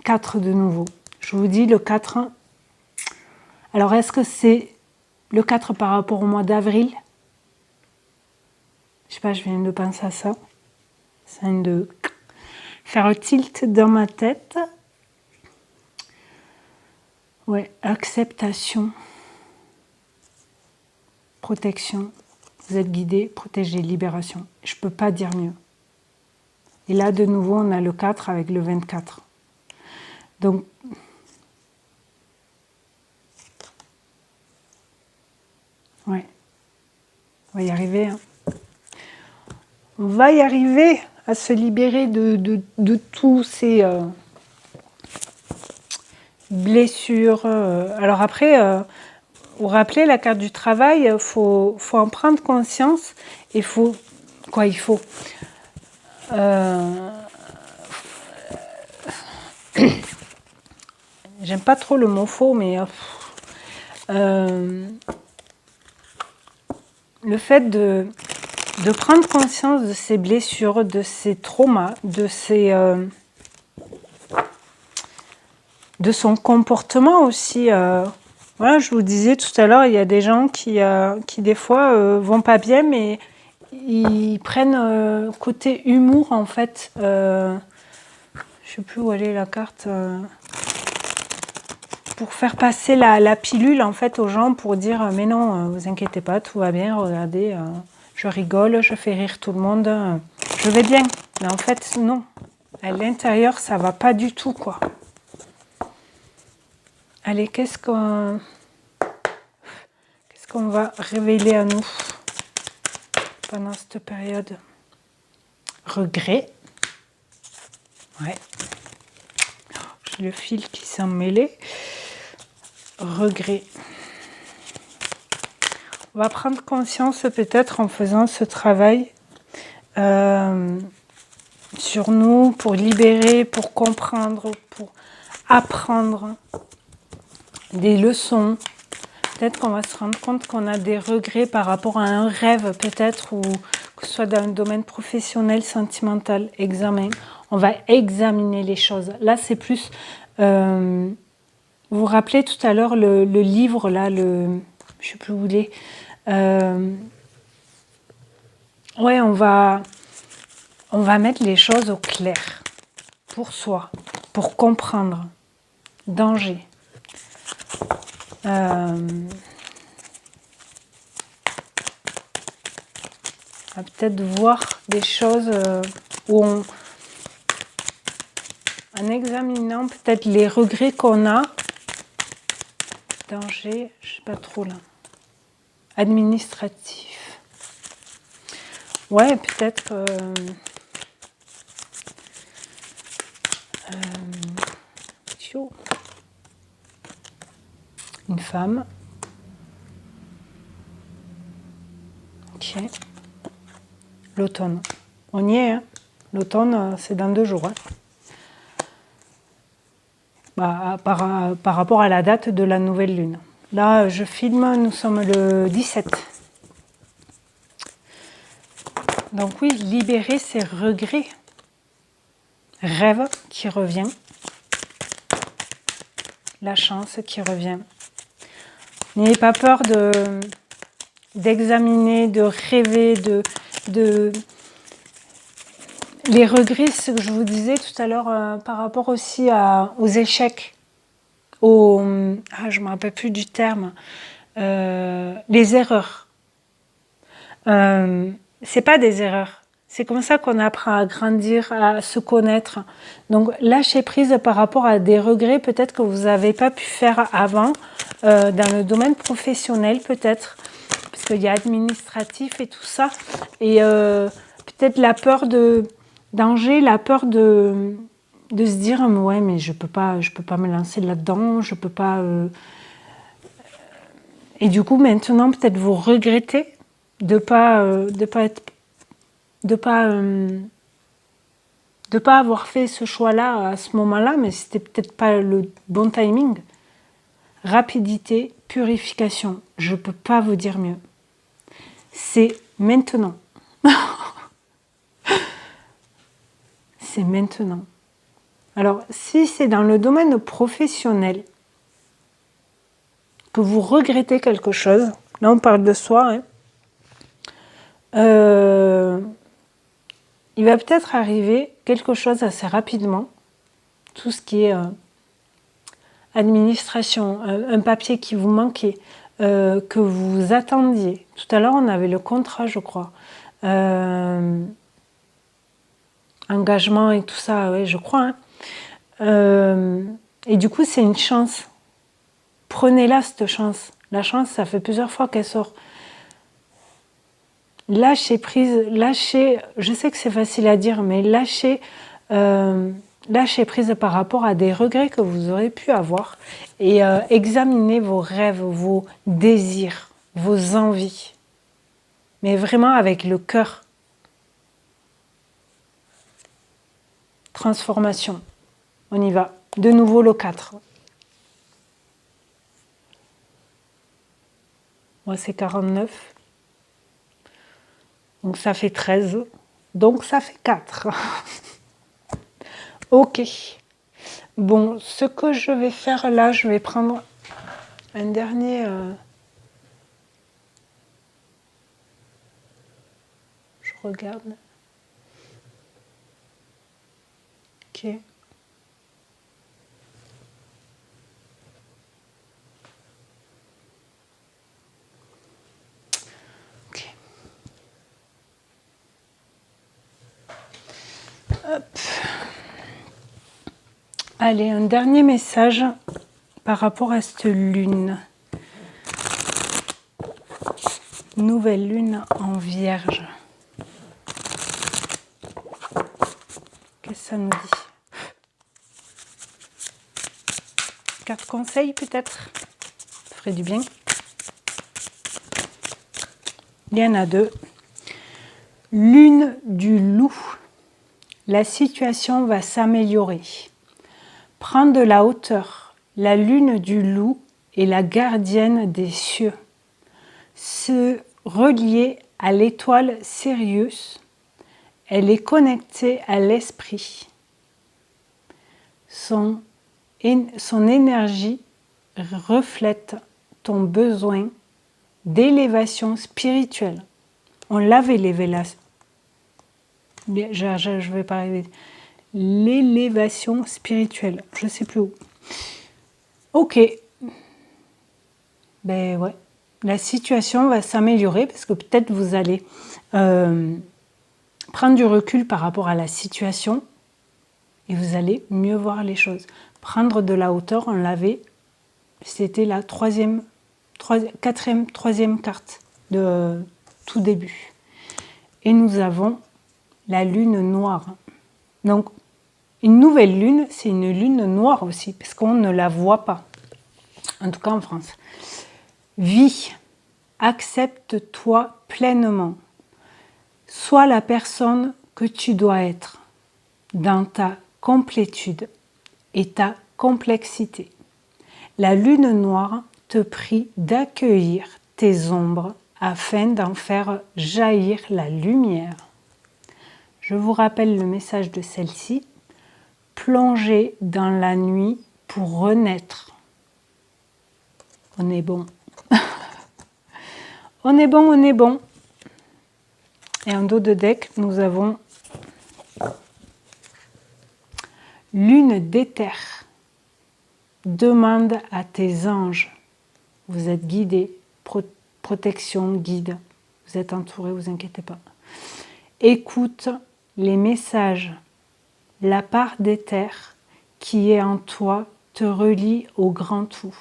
4 de nouveau. Je vous dis le 4. Alors est-ce que c'est le 4 par rapport au mois d'avril? Je sais pas, je viens de penser à ça. C'est un de faire un tilt dans ma tête. Ouais, acceptation. Protection. Vous êtes guidé, protégé, libération. Je peux pas dire mieux. Et là, de nouveau, on a le 4 avec le 24. Donc, ouais, on va y arriver. Hein. On va y arriver à se libérer de tous ces blessures. Alors après, vous rappelez la carte du travail, faut en prendre conscience. Il faut quoi? Il faut j'aime pas trop le mot faux, mais le fait de prendre conscience de ces blessures, de ces traumas, de son comportement aussi. Voilà, je vous disais tout à l'heure, il y a des gens qui des fois vont pas bien, mais ils prennent côté humour en fait. Je sais plus où elle est la carte. Pour faire passer la pilule en fait aux gens pour dire mais non, vous inquiétez pas, tout va bien, regardez, je rigole, je fais rire tout le monde, je vais bien. Mais en fait non, à l'intérieur ça va pas du tout quoi. Allez, qu'est-ce qu'on va révéler à nous pendant cette période? Regret. Ouais. J'ai le fil qui s'est mêlé. Regret. On va prendre conscience peut-être en faisant ce travail sur nous pour libérer, pour comprendre, pour apprendre des leçons. Peut-être qu'on va se rendre compte qu'on a des regrets par rapport à un rêve peut-être, ou que ce soit dans le domaine professionnel, sentimental, examen. On va examiner les choses. Là, c'est plus vous rappelez tout à l'heure le livre, là, je sais plus où il est. Ouais, on va mettre les choses au clair pour soi, pour comprendre. Danger. On va peut-être voir des choses où en examinant peut-être les regrets qu'on a. Danger, je sais pas trop là. Administratif. Ouais, peut-être. Une femme. Ok. L'automne. On y est, hein. L'automne, c'est dans 2 jours. Hein. Bah, par rapport à la date de la nouvelle lune. Là, je filme, nous sommes le 17. Donc oui, libérer ses regrets. Rêve qui revient. La chance qui revient. N'ayez pas peur d'examiner, de rêver, de les regrets, ce que je vous disais tout à l'heure par rapport aussi aux échecs, je ne me rappelle plus du terme, les erreurs. C'est pas des erreurs. C'est comme ça qu'on apprend à grandir, à se connaître. Donc lâcher prise par rapport à des regrets peut-être que vous n'avez pas pu faire avant, dans le domaine professionnel peut-être, parce qu'il y a administratif et tout ça. Et peut-être la peur de danger, la peur de se dire ouais mais je peux pas me lancer là-dedans, je peux pas. Et du coup maintenant peut-être vous regrettez de pas avoir fait ce choix-là à ce moment-là, mais c'était peut-être pas le bon timing. Rapidité, purification. Je peux pas vous dire mieux. C'est maintenant. C'est maintenant. Alors, si c'est dans le domaine professionnel que vous regrettez quelque chose, là on parle de soi, hein, il va peut-être arriver quelque chose assez rapidement, tout ce qui est administration, un papier qui vous manquait, que vous attendiez. Tout à l'heure, on avait le contrat, je crois. Engagement et tout ça, ouais, je crois. Hein. Et du coup, c'est une chance. Prenez-la, cette chance. La chance, ça fait plusieurs fois qu'elle sort. Lâchez prise, lâchez, je sais que c'est facile à dire, mais lâchez prise par rapport à des regrets que vous aurez pu avoir et examinez vos rêves, vos désirs, vos envies, mais vraiment avec le cœur. Transformation, on y va. De nouveau le 4. Moi c'est 49. Donc ça fait 13. Donc ça fait 4. Ok. Bon, ce que je vais faire là, je vais prendre un dernier... Je regarde. Ok. Ok. Hop. Allez, un dernier message par rapport à cette lune. Nouvelle lune en Vierge. Qu'est-ce que ça nous dit? 4 conseils peut-être? Ça ferait du bien. Il y en a 2. Lune du loup. La situation va s'améliorer. Prends de la hauteur. La lune du loup est la gardienne des cieux. Se relier à l'étoile Sirius, elle est connectée à l'esprit. Son énergie reflète ton besoin d'élévation spirituelle. On l'avait l'élévation. Je vais pas arriver. L'élévation spirituelle. Je ne sais plus où. Ok. Ben ouais. La situation va s'améliorer parce que peut-être vous allez prendre du recul par rapport à la situation et vous allez mieux voir les choses. Prendre de la hauteur, on l'avait. C'était la troisième carte de tout début. Et nous avons la lune noire. Donc, une nouvelle lune, c'est une lune noire aussi, parce qu'on ne la voit pas. En tout cas en France. Vis, accepte-toi pleinement. Sois la personne que tu dois être dans ta complétude et ta complexité. La lune noire te prie d'accueillir tes ombres afin d'en faire jaillir la lumière. Je vous rappelle le message de celle-ci. Plongez dans la nuit pour renaître. On est bon. On est bon, on est bon. Et en dos de deck, nous avons Lune d'éther. Demande à tes anges. Vous êtes guidés, protection, guide. Vous êtes entourés, vous inquiétez pas. Écoute les messages. La part d'éther qui est en toi te relie au grand tout.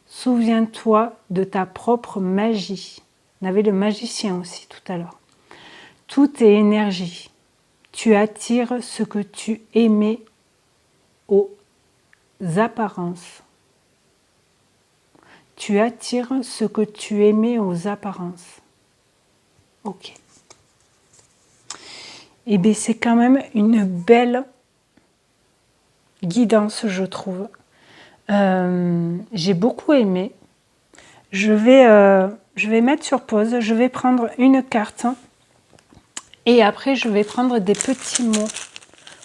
Souviens-toi de ta propre magie. On avait le magicien aussi tout à l'heure. Tout est énergie. Tu attires ce que tu aimais aux apparences. Tu attires ce que tu aimais aux apparences. Ok. Eh bien, c'est quand même une belle guidance, je trouve. J'ai beaucoup aimé. Je vais mettre sur pause. Je vais prendre une carte. Et après, je vais prendre des petits mots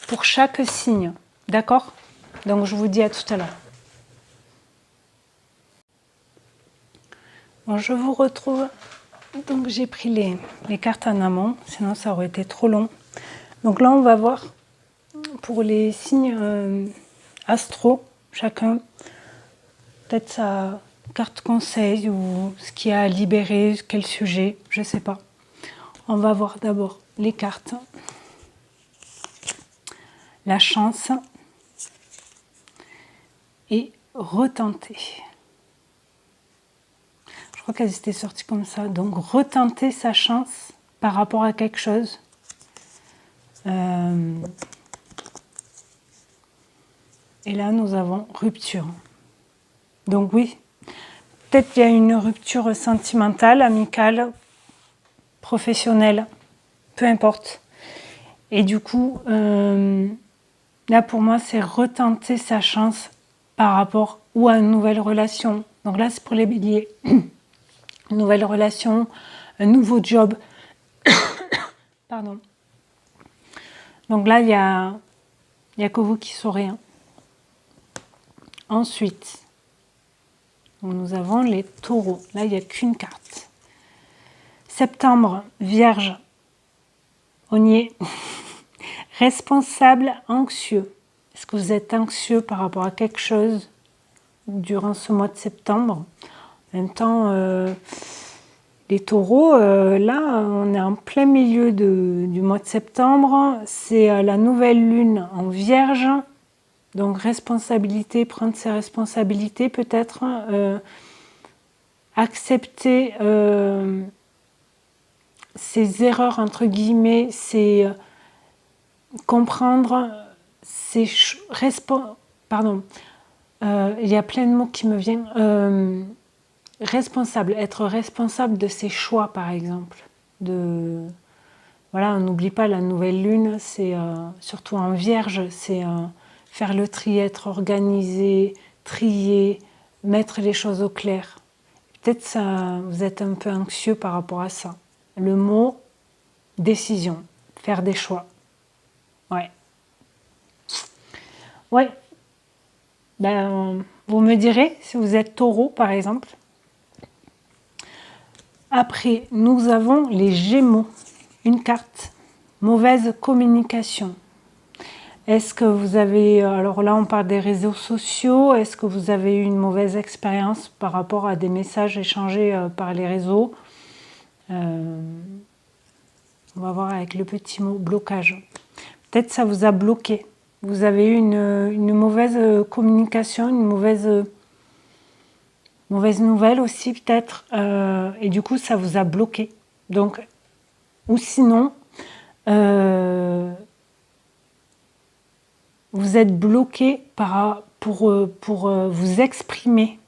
pour chaque signe. D'accord? Donc, je vous dis à tout à l'heure. Bon, je vous retrouve. Donc, j'ai pris les cartes en amont, sinon ça aurait été trop long. Donc là, on va voir pour les signes astro, chacun, peut-être sa carte conseil ou ce qui a libéré, quel sujet, je ne sais pas. On va voir d'abord les cartes. La chance et retenter. Je crois qu'elles étaient sorties comme ça. Donc, retenter sa chance par rapport à quelque chose. Et là, nous avons rupture. Donc oui, peut-être qu'il y a une rupture sentimentale, amicale, professionnelle, peu importe. Et du coup, là pour moi, c'est retenter sa chance par rapport ou à une nouvelle relation. Donc là, c'est pour les béliers. Une nouvelle relation, un nouveau job. Pardon. Donc là, il y a que vous qui saurez. Hein. Ensuite, nous avons les taureaux. Là, il n'y a qu'une carte. Septembre, Vierge. On y est. Responsable, anxieux. Est-ce que vous êtes anxieux par rapport à quelque chose durant ce mois de septembre? En même temps, les taureaux, là, on est en plein milieu du mois de septembre. C'est la nouvelle lune en Vierge. Donc, responsabilité, prendre ses responsabilités peut-être. Accepter ses erreurs, entre guillemets, c'est comprendre ses... Pardon. Il y a plein de mots qui me viennent. Responsable, être responsable de ses choix, par exemple. Voilà, on n'oublie pas la nouvelle lune, c'est surtout en Vierge, c'est faire le tri, être organisé, trier, mettre les choses au clair. Peut-être ça, vous êtes un peu anxieux par rapport à ça. Le mot décision, faire des choix. Ouais. Ouais. Ben, vous me direz si vous êtes taureau, par exemple. Après, nous avons les Gémeaux. Une carte. Mauvaise communication. Est-ce que vous avez... Alors là, on parle des réseaux sociaux. Est-ce que vous avez eu une mauvaise expérience par rapport à des messages échangés par les réseaux? On va voir avec le petit mot blocage. Peut-être ça vous a bloqué. Vous avez eu une mauvaise communication, une mauvaise nouvelle aussi peut-être. Et du coup, ça vous a bloqué. Donc, ou sinon... vous êtes bloqué pour vous exprimer.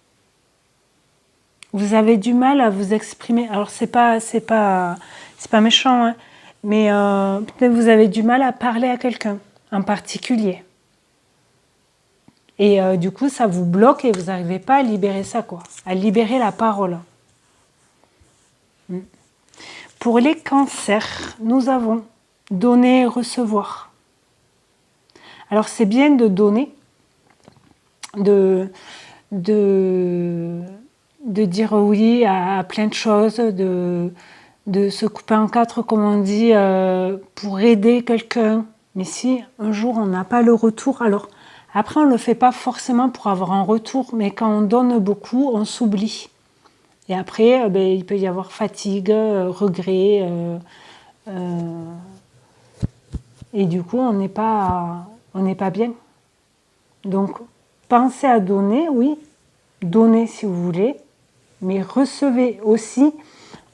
Vous avez du mal à vous exprimer. Alors c'est pas méchant, hein, mais peut-être vous avez du mal à parler à quelqu'un en particulier. Et du coup, ça vous bloque et vous n'arrivez pas à libérer ça, quoi. À libérer la parole. Pour les cancers, nous avons donner et recevoir. Alors c'est bien de donner, de dire oui à plein de choses, de se couper en quatre, comme on dit, pour aider quelqu'un. Mais si un jour on n'a pas le retour, alors après on ne le fait pas forcément pour avoir un retour, mais quand on donne beaucoup, on s'oublie. Et après, il peut y avoir fatigue, regret, et du coup on n'est pas bien. Donc pensez à donner, oui, donnez si vous voulez, mais recevez aussi.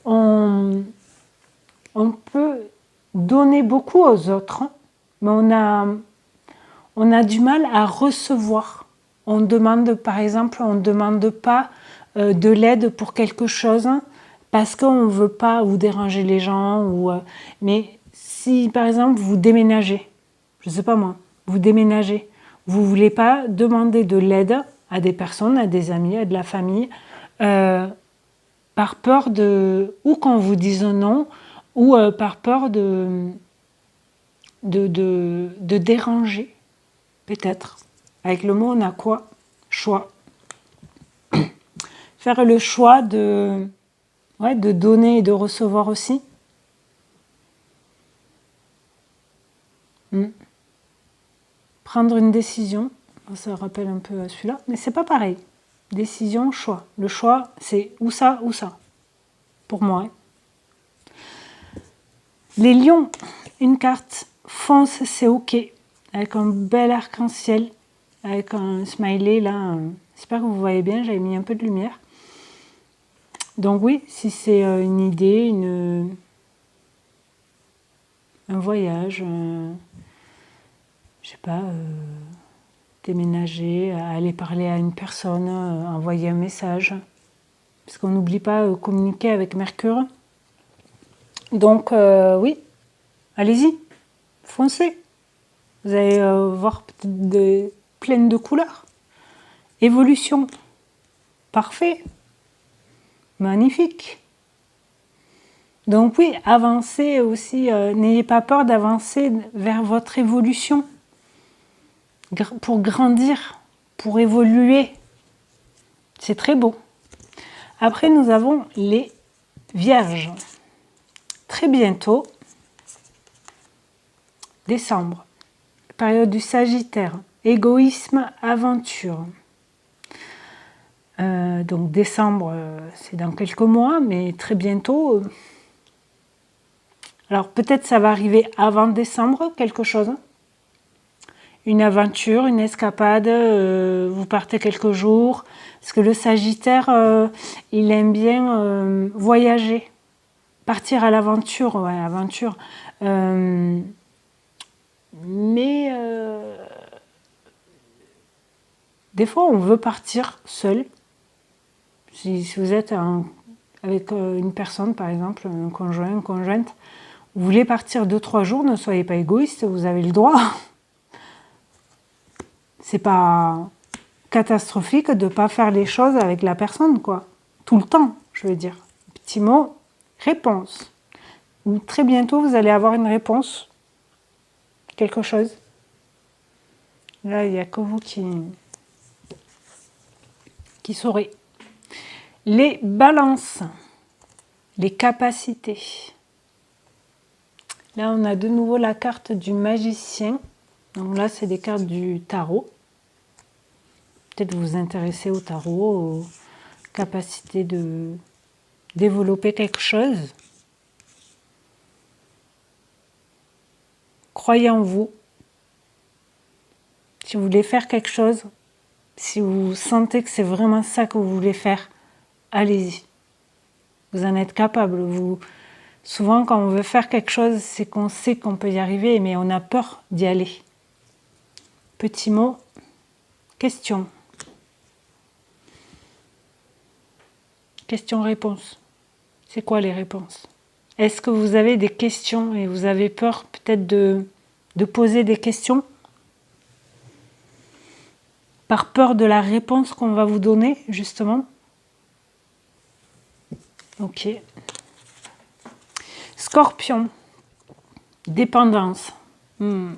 On peut donner beaucoup aux autres, mais on a du mal à recevoir. On demande, par exemple, on ne demande pas de l'aide pour quelque chose parce qu'on ne veut pas vous déranger les gens. Mais si, par exemple, vous déménagez, je ne sais pas moi, vous déménagez, vous ne voulez pas demander de l'aide à des personnes, à des amis, à de la famille, par peur ou qu'on vous dise non, ou par peur de déranger, peut-être. Avec le mot, on a quoi? Choix. Faire le choix de donner et de recevoir aussi. Prendre une décision, ça rappelle un peu celui-là, mais c'est pas pareil. Décision, choix. Le choix, c'est ou ça, pour moi. Les lions, une carte, fonce, c'est ok, avec un bel arc-en-ciel, avec un smiley là. J'espère que vous voyez bien, j'avais mis un peu de lumière. Donc oui, si c'est une idée, un voyage, je sais pas, déménager, aller parler à une personne, envoyer un message, parce qu'on n'oublie pas communiquer avec Mercure. Donc oui, allez-y, foncez. Vous allez voir plein de couleurs. Évolution, parfait, magnifique. Donc oui, avancez aussi, n'ayez pas peur d'avancer vers votre évolution, pour grandir, pour évoluer. C'est très beau. Après, nous avons les Vierges. Très bientôt, décembre, période du Sagittaire, égoïsme, aventure. Donc décembre, c'est dans quelques mois, mais très bientôt. Alors peut-être ça va arriver avant décembre, quelque chose. Une aventure, une escapade, vous partez quelques jours. Parce que le Sagittaire, il aime bien voyager, partir à l'aventure, ouais, aventure. Mais des fois, on veut partir seul. Si vous êtes avec une personne, par exemple, un conjoint, une conjointe, vous voulez partir 2-3 jours, ne soyez pas égoïste, vous avez le droit. C'est pas catastrophique de ne pas faire les choses avec la personne, quoi. Tout le temps, je veux dire. Petit mot, réponse. Très bientôt, vous allez avoir une réponse. Quelque chose. Là, il n'y a que vous qui qui saurait. Les balances, les capacités. Là, on a de nouveau la carte du magicien. Donc là, c'est des cartes du tarot. Peut-être vous vous intéressez au tarot, aux capacités de développer quelque chose. Croyez en vous. Si vous voulez faire quelque chose, si vous sentez que c'est vraiment ça que vous voulez faire, allez-y. Vous en êtes capable. Souvent, quand on veut faire quelque chose, c'est qu'on sait qu'on peut y arriver, mais on a peur d'y aller. Petit mot, question. Question-réponse. C'est quoi les réponses? Est-ce que vous avez des questions et vous avez peur peut-être de poser des questions? Par peur de la réponse qu'on va vous donner, justement? Ok. Scorpion. Dépendance. Vous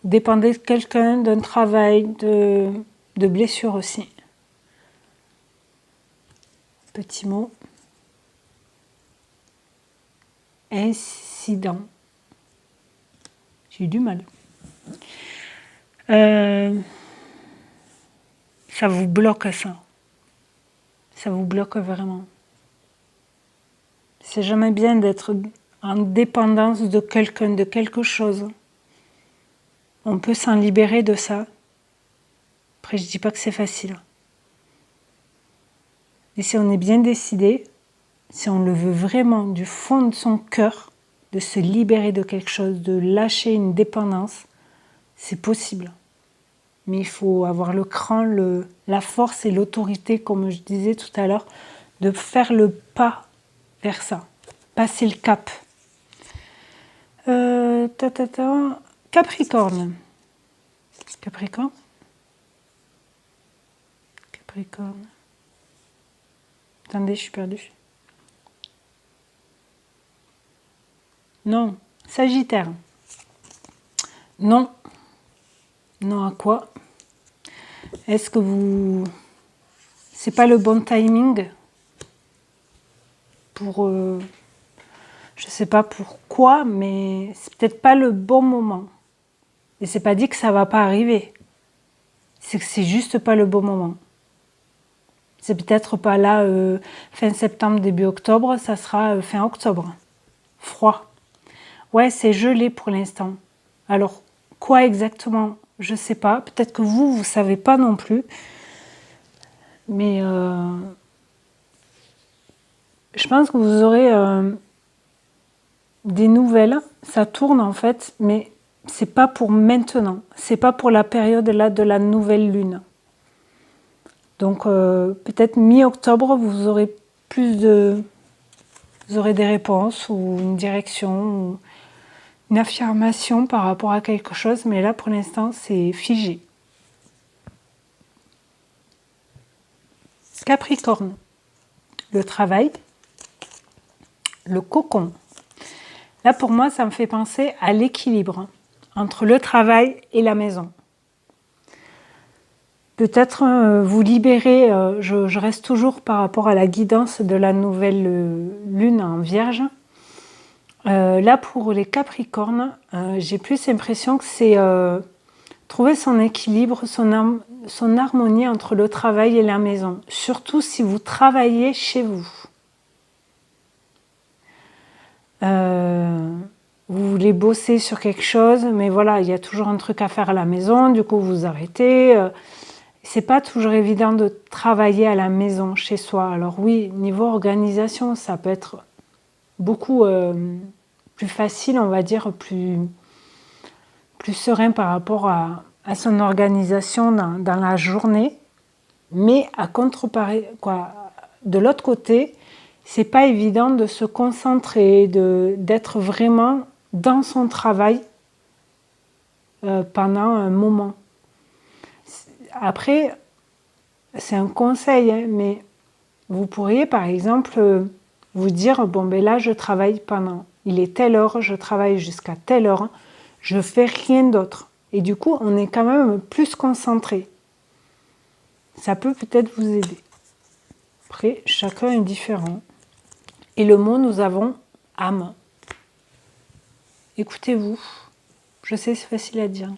dépendez de quelqu'un, d'un travail, de blessures aussi. Petit mot. Incident. J'ai eu du mal. Ça vous bloque ça. Ça vous bloque vraiment. C'est jamais bien d'être en dépendance de quelqu'un, de quelque chose. On peut s'en libérer de ça. Après, je dis pas que c'est facile. Et si on est bien décidé, si on le veut vraiment du fond de son cœur, de se libérer de quelque chose, de lâcher une dépendance, c'est possible. Mais il faut avoir le cran, la force et l'autorité, comme je disais tout à l'heure, de faire le pas vers ça, passer le cap. Capricorne. Capricorne. Attendez, je suis perdue. Non. Sagittaire. Non. Non à quoi? Est-ce que vous... C'est pas le bon timing pour... je sais pas pourquoi, mais c'est peut-être pas le bon moment. Et c'est pas dit que ça va pas arriver. C'est que c'est juste pas le bon moment. C'est peut-être pas là fin septembre, début octobre, ça sera fin octobre. Froid. Ouais, c'est gelé pour l'instant. Alors, quoi exactement? Je sais pas. Peut-être que vous savez pas non plus. Mais je pense que vous aurez des nouvelles. Ça tourne en fait, mais c'est pas pour maintenant. C'est pas pour la période là de la nouvelle lune. Donc peut-être mi-octobre, vous aurez vous aurez des réponses ou une direction, ou une affirmation par rapport à quelque chose, mais là pour l'instant c'est figé. Capricorne, le travail, le cocon. Là pour moi ça me fait penser à l'équilibre entre le travail et la maison. Peut-être vous libérer, je reste toujours par rapport à la guidance de la nouvelle lune en Vierge. Là pour les Capricornes, j'ai plus l'impression que c'est trouver son équilibre, son harmonie entre le travail et la maison. Surtout si vous travaillez chez vous. Vous voulez bosser sur quelque chose, mais voilà, il y a toujours un truc à faire à la maison, du coup vous arrêtez. C'est pas toujours évident de travailler à la maison, chez soi. Alors oui, niveau organisation, ça peut être beaucoup plus facile, on va dire, plus serein par rapport à son organisation dans la journée. Mais à contrepartie, de l'autre côté, c'est pas évident de se concentrer, d'être vraiment dans son travail pendant un moment. Après, c'est un conseil, hein, mais vous pourriez par exemple vous dire, bon ben là je travaille pendant, il est telle heure, je travaille jusqu'à telle heure, je fais rien d'autre. Et du coup, on est quand même plus concentré. Ça peut peut-être vous aider. Après, chacun est différent. Et le mot, nous avons âme. Écoutez-vous. Je sais, c'est facile à dire.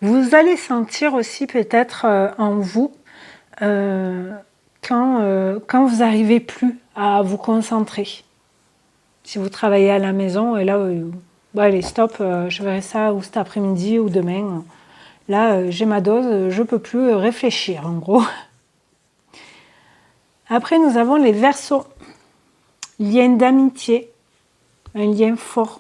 Vous allez sentir aussi peut-être en vous quand vous n'arrivez plus à vous concentrer. Si vous travaillez à la maison et là, bon, allez, stop, je verrai ça ou cet après-midi ou demain. Là, j'ai ma dose, je ne peux plus réfléchir, en gros. Après, nous avons les Verseaux. Lien d'amitié, un lien fort.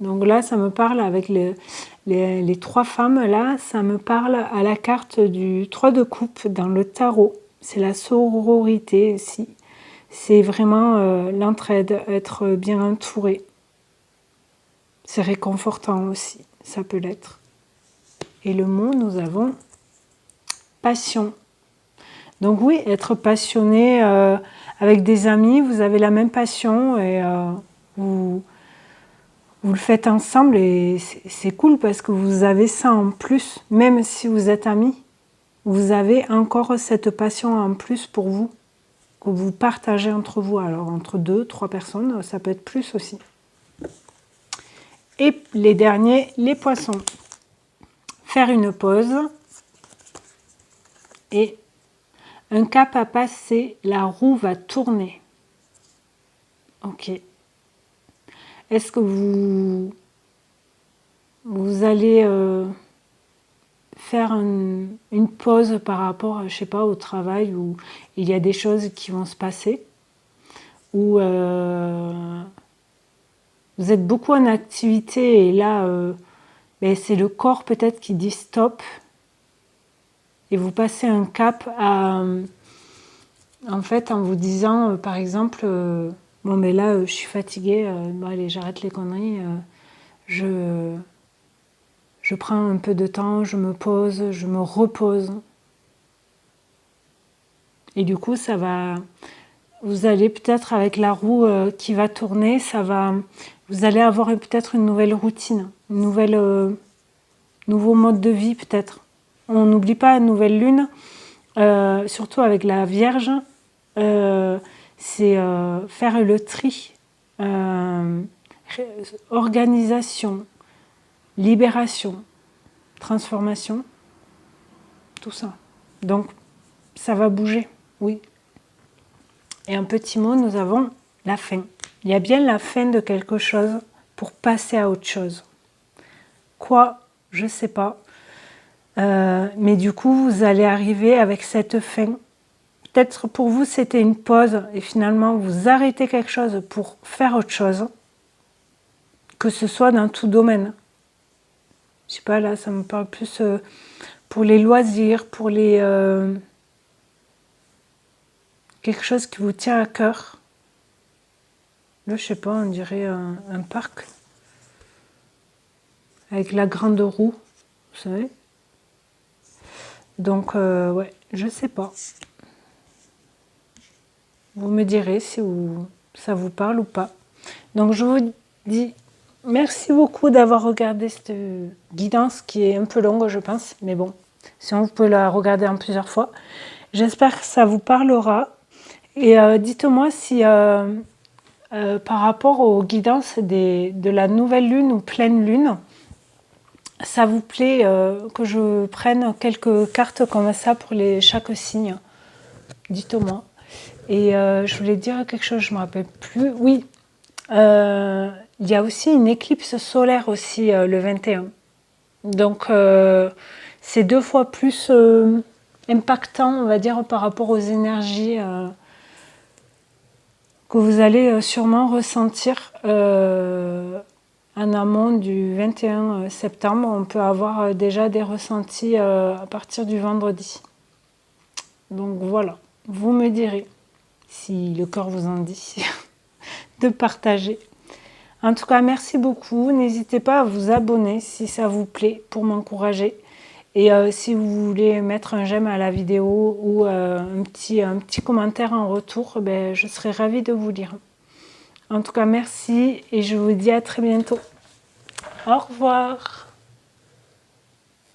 Donc là, ça me parle avec les trois femmes, là, ça me parle à la carte du 3 de coupe dans le tarot. C'est la sororité ici. C'est vraiment l'entraide, être bien entouré. C'est réconfortant aussi, ça peut l'être. Et le mot, nous avons passion. Donc oui, être passionné avec des amis, vous avez la même passion et vous le faites ensemble et c'est cool parce que vous avez ça en plus, même si vous êtes amis, vous avez encore cette passion en plus pour vous, que vous partagez entre vous. Alors entre 2, 3 personnes, ça peut être plus aussi. Et les derniers, les poissons. Faire une pause et un cap à passer, la roue va tourner. Ok. Est-ce que vous allez faire une pause par rapport, je sais pas, au travail où il y a des choses qui vont se passer, où vous êtes beaucoup en activité et là, c'est le corps peut-être qui dit stop et vous passez un cap en fait en vous disant par exemple bon mais là je suis fatiguée, bon, allez j'arrête les conneries, je prends un peu de temps, je me pose, je me repose. Et du coup, ça va. Vous allez peut-être avec la roue qui va tourner, vous allez avoir peut-être une nouvelle routine, nouveau mode de vie peut-être. On n'oublie pas une nouvelle lune, surtout avec la Vierge, c'est faire le tri, organisation, libération, transformation, tout ça. Donc, ça va bouger, oui. Et un petit mot, nous avons la fin. Il y a bien la fin de quelque chose pour passer à autre chose. Quoi? Je ne sais pas. Mais du coup, vous allez arriver avec cette fin. Peut-être pour vous, c'était une pause et finalement, vous arrêtez quelque chose pour faire autre chose. Que ce soit dans tout domaine. Je sais pas, là, ça me parle plus pour les loisirs, pour les... quelque chose qui vous tient à cœur. Là, je sais pas, on dirait un parc. Avec la grande roue, vous savez. Donc, ouais, je sais pas. Vous me direz si ça vous parle ou pas. Donc, je vous dis merci beaucoup d'avoir regardé cette guidance qui est un peu longue, je pense. Mais bon, sinon, vous pouvez la regarder en plusieurs fois. J'espère que ça vous parlera. Et dites-moi si, par rapport aux guidances de la nouvelle lune ou pleine lune, ça vous plaît que je prenne quelques cartes comme ça pour chaque signe. Dites-moi. Et je voulais dire quelque chose, je ne me rappelle plus. Oui, il y a aussi une éclipse solaire aussi le 21. Donc c'est 2 fois plus impactant, on va dire, par rapport aux énergies que vous allez sûrement ressentir en amont du 21 septembre. On peut avoir déjà des ressentis à partir du vendredi. Donc voilà, vous me direz si le corps vous en dit de partager. En tout cas, merci beaucoup. N'hésitez pas à vous abonner si ça vous plaît pour m'encourager. Et si vous voulez mettre un j'aime à la vidéo ou un petit commentaire en retour, je serai ravie de vous lire. En tout cas, merci et je vous dis à très bientôt. Au revoir.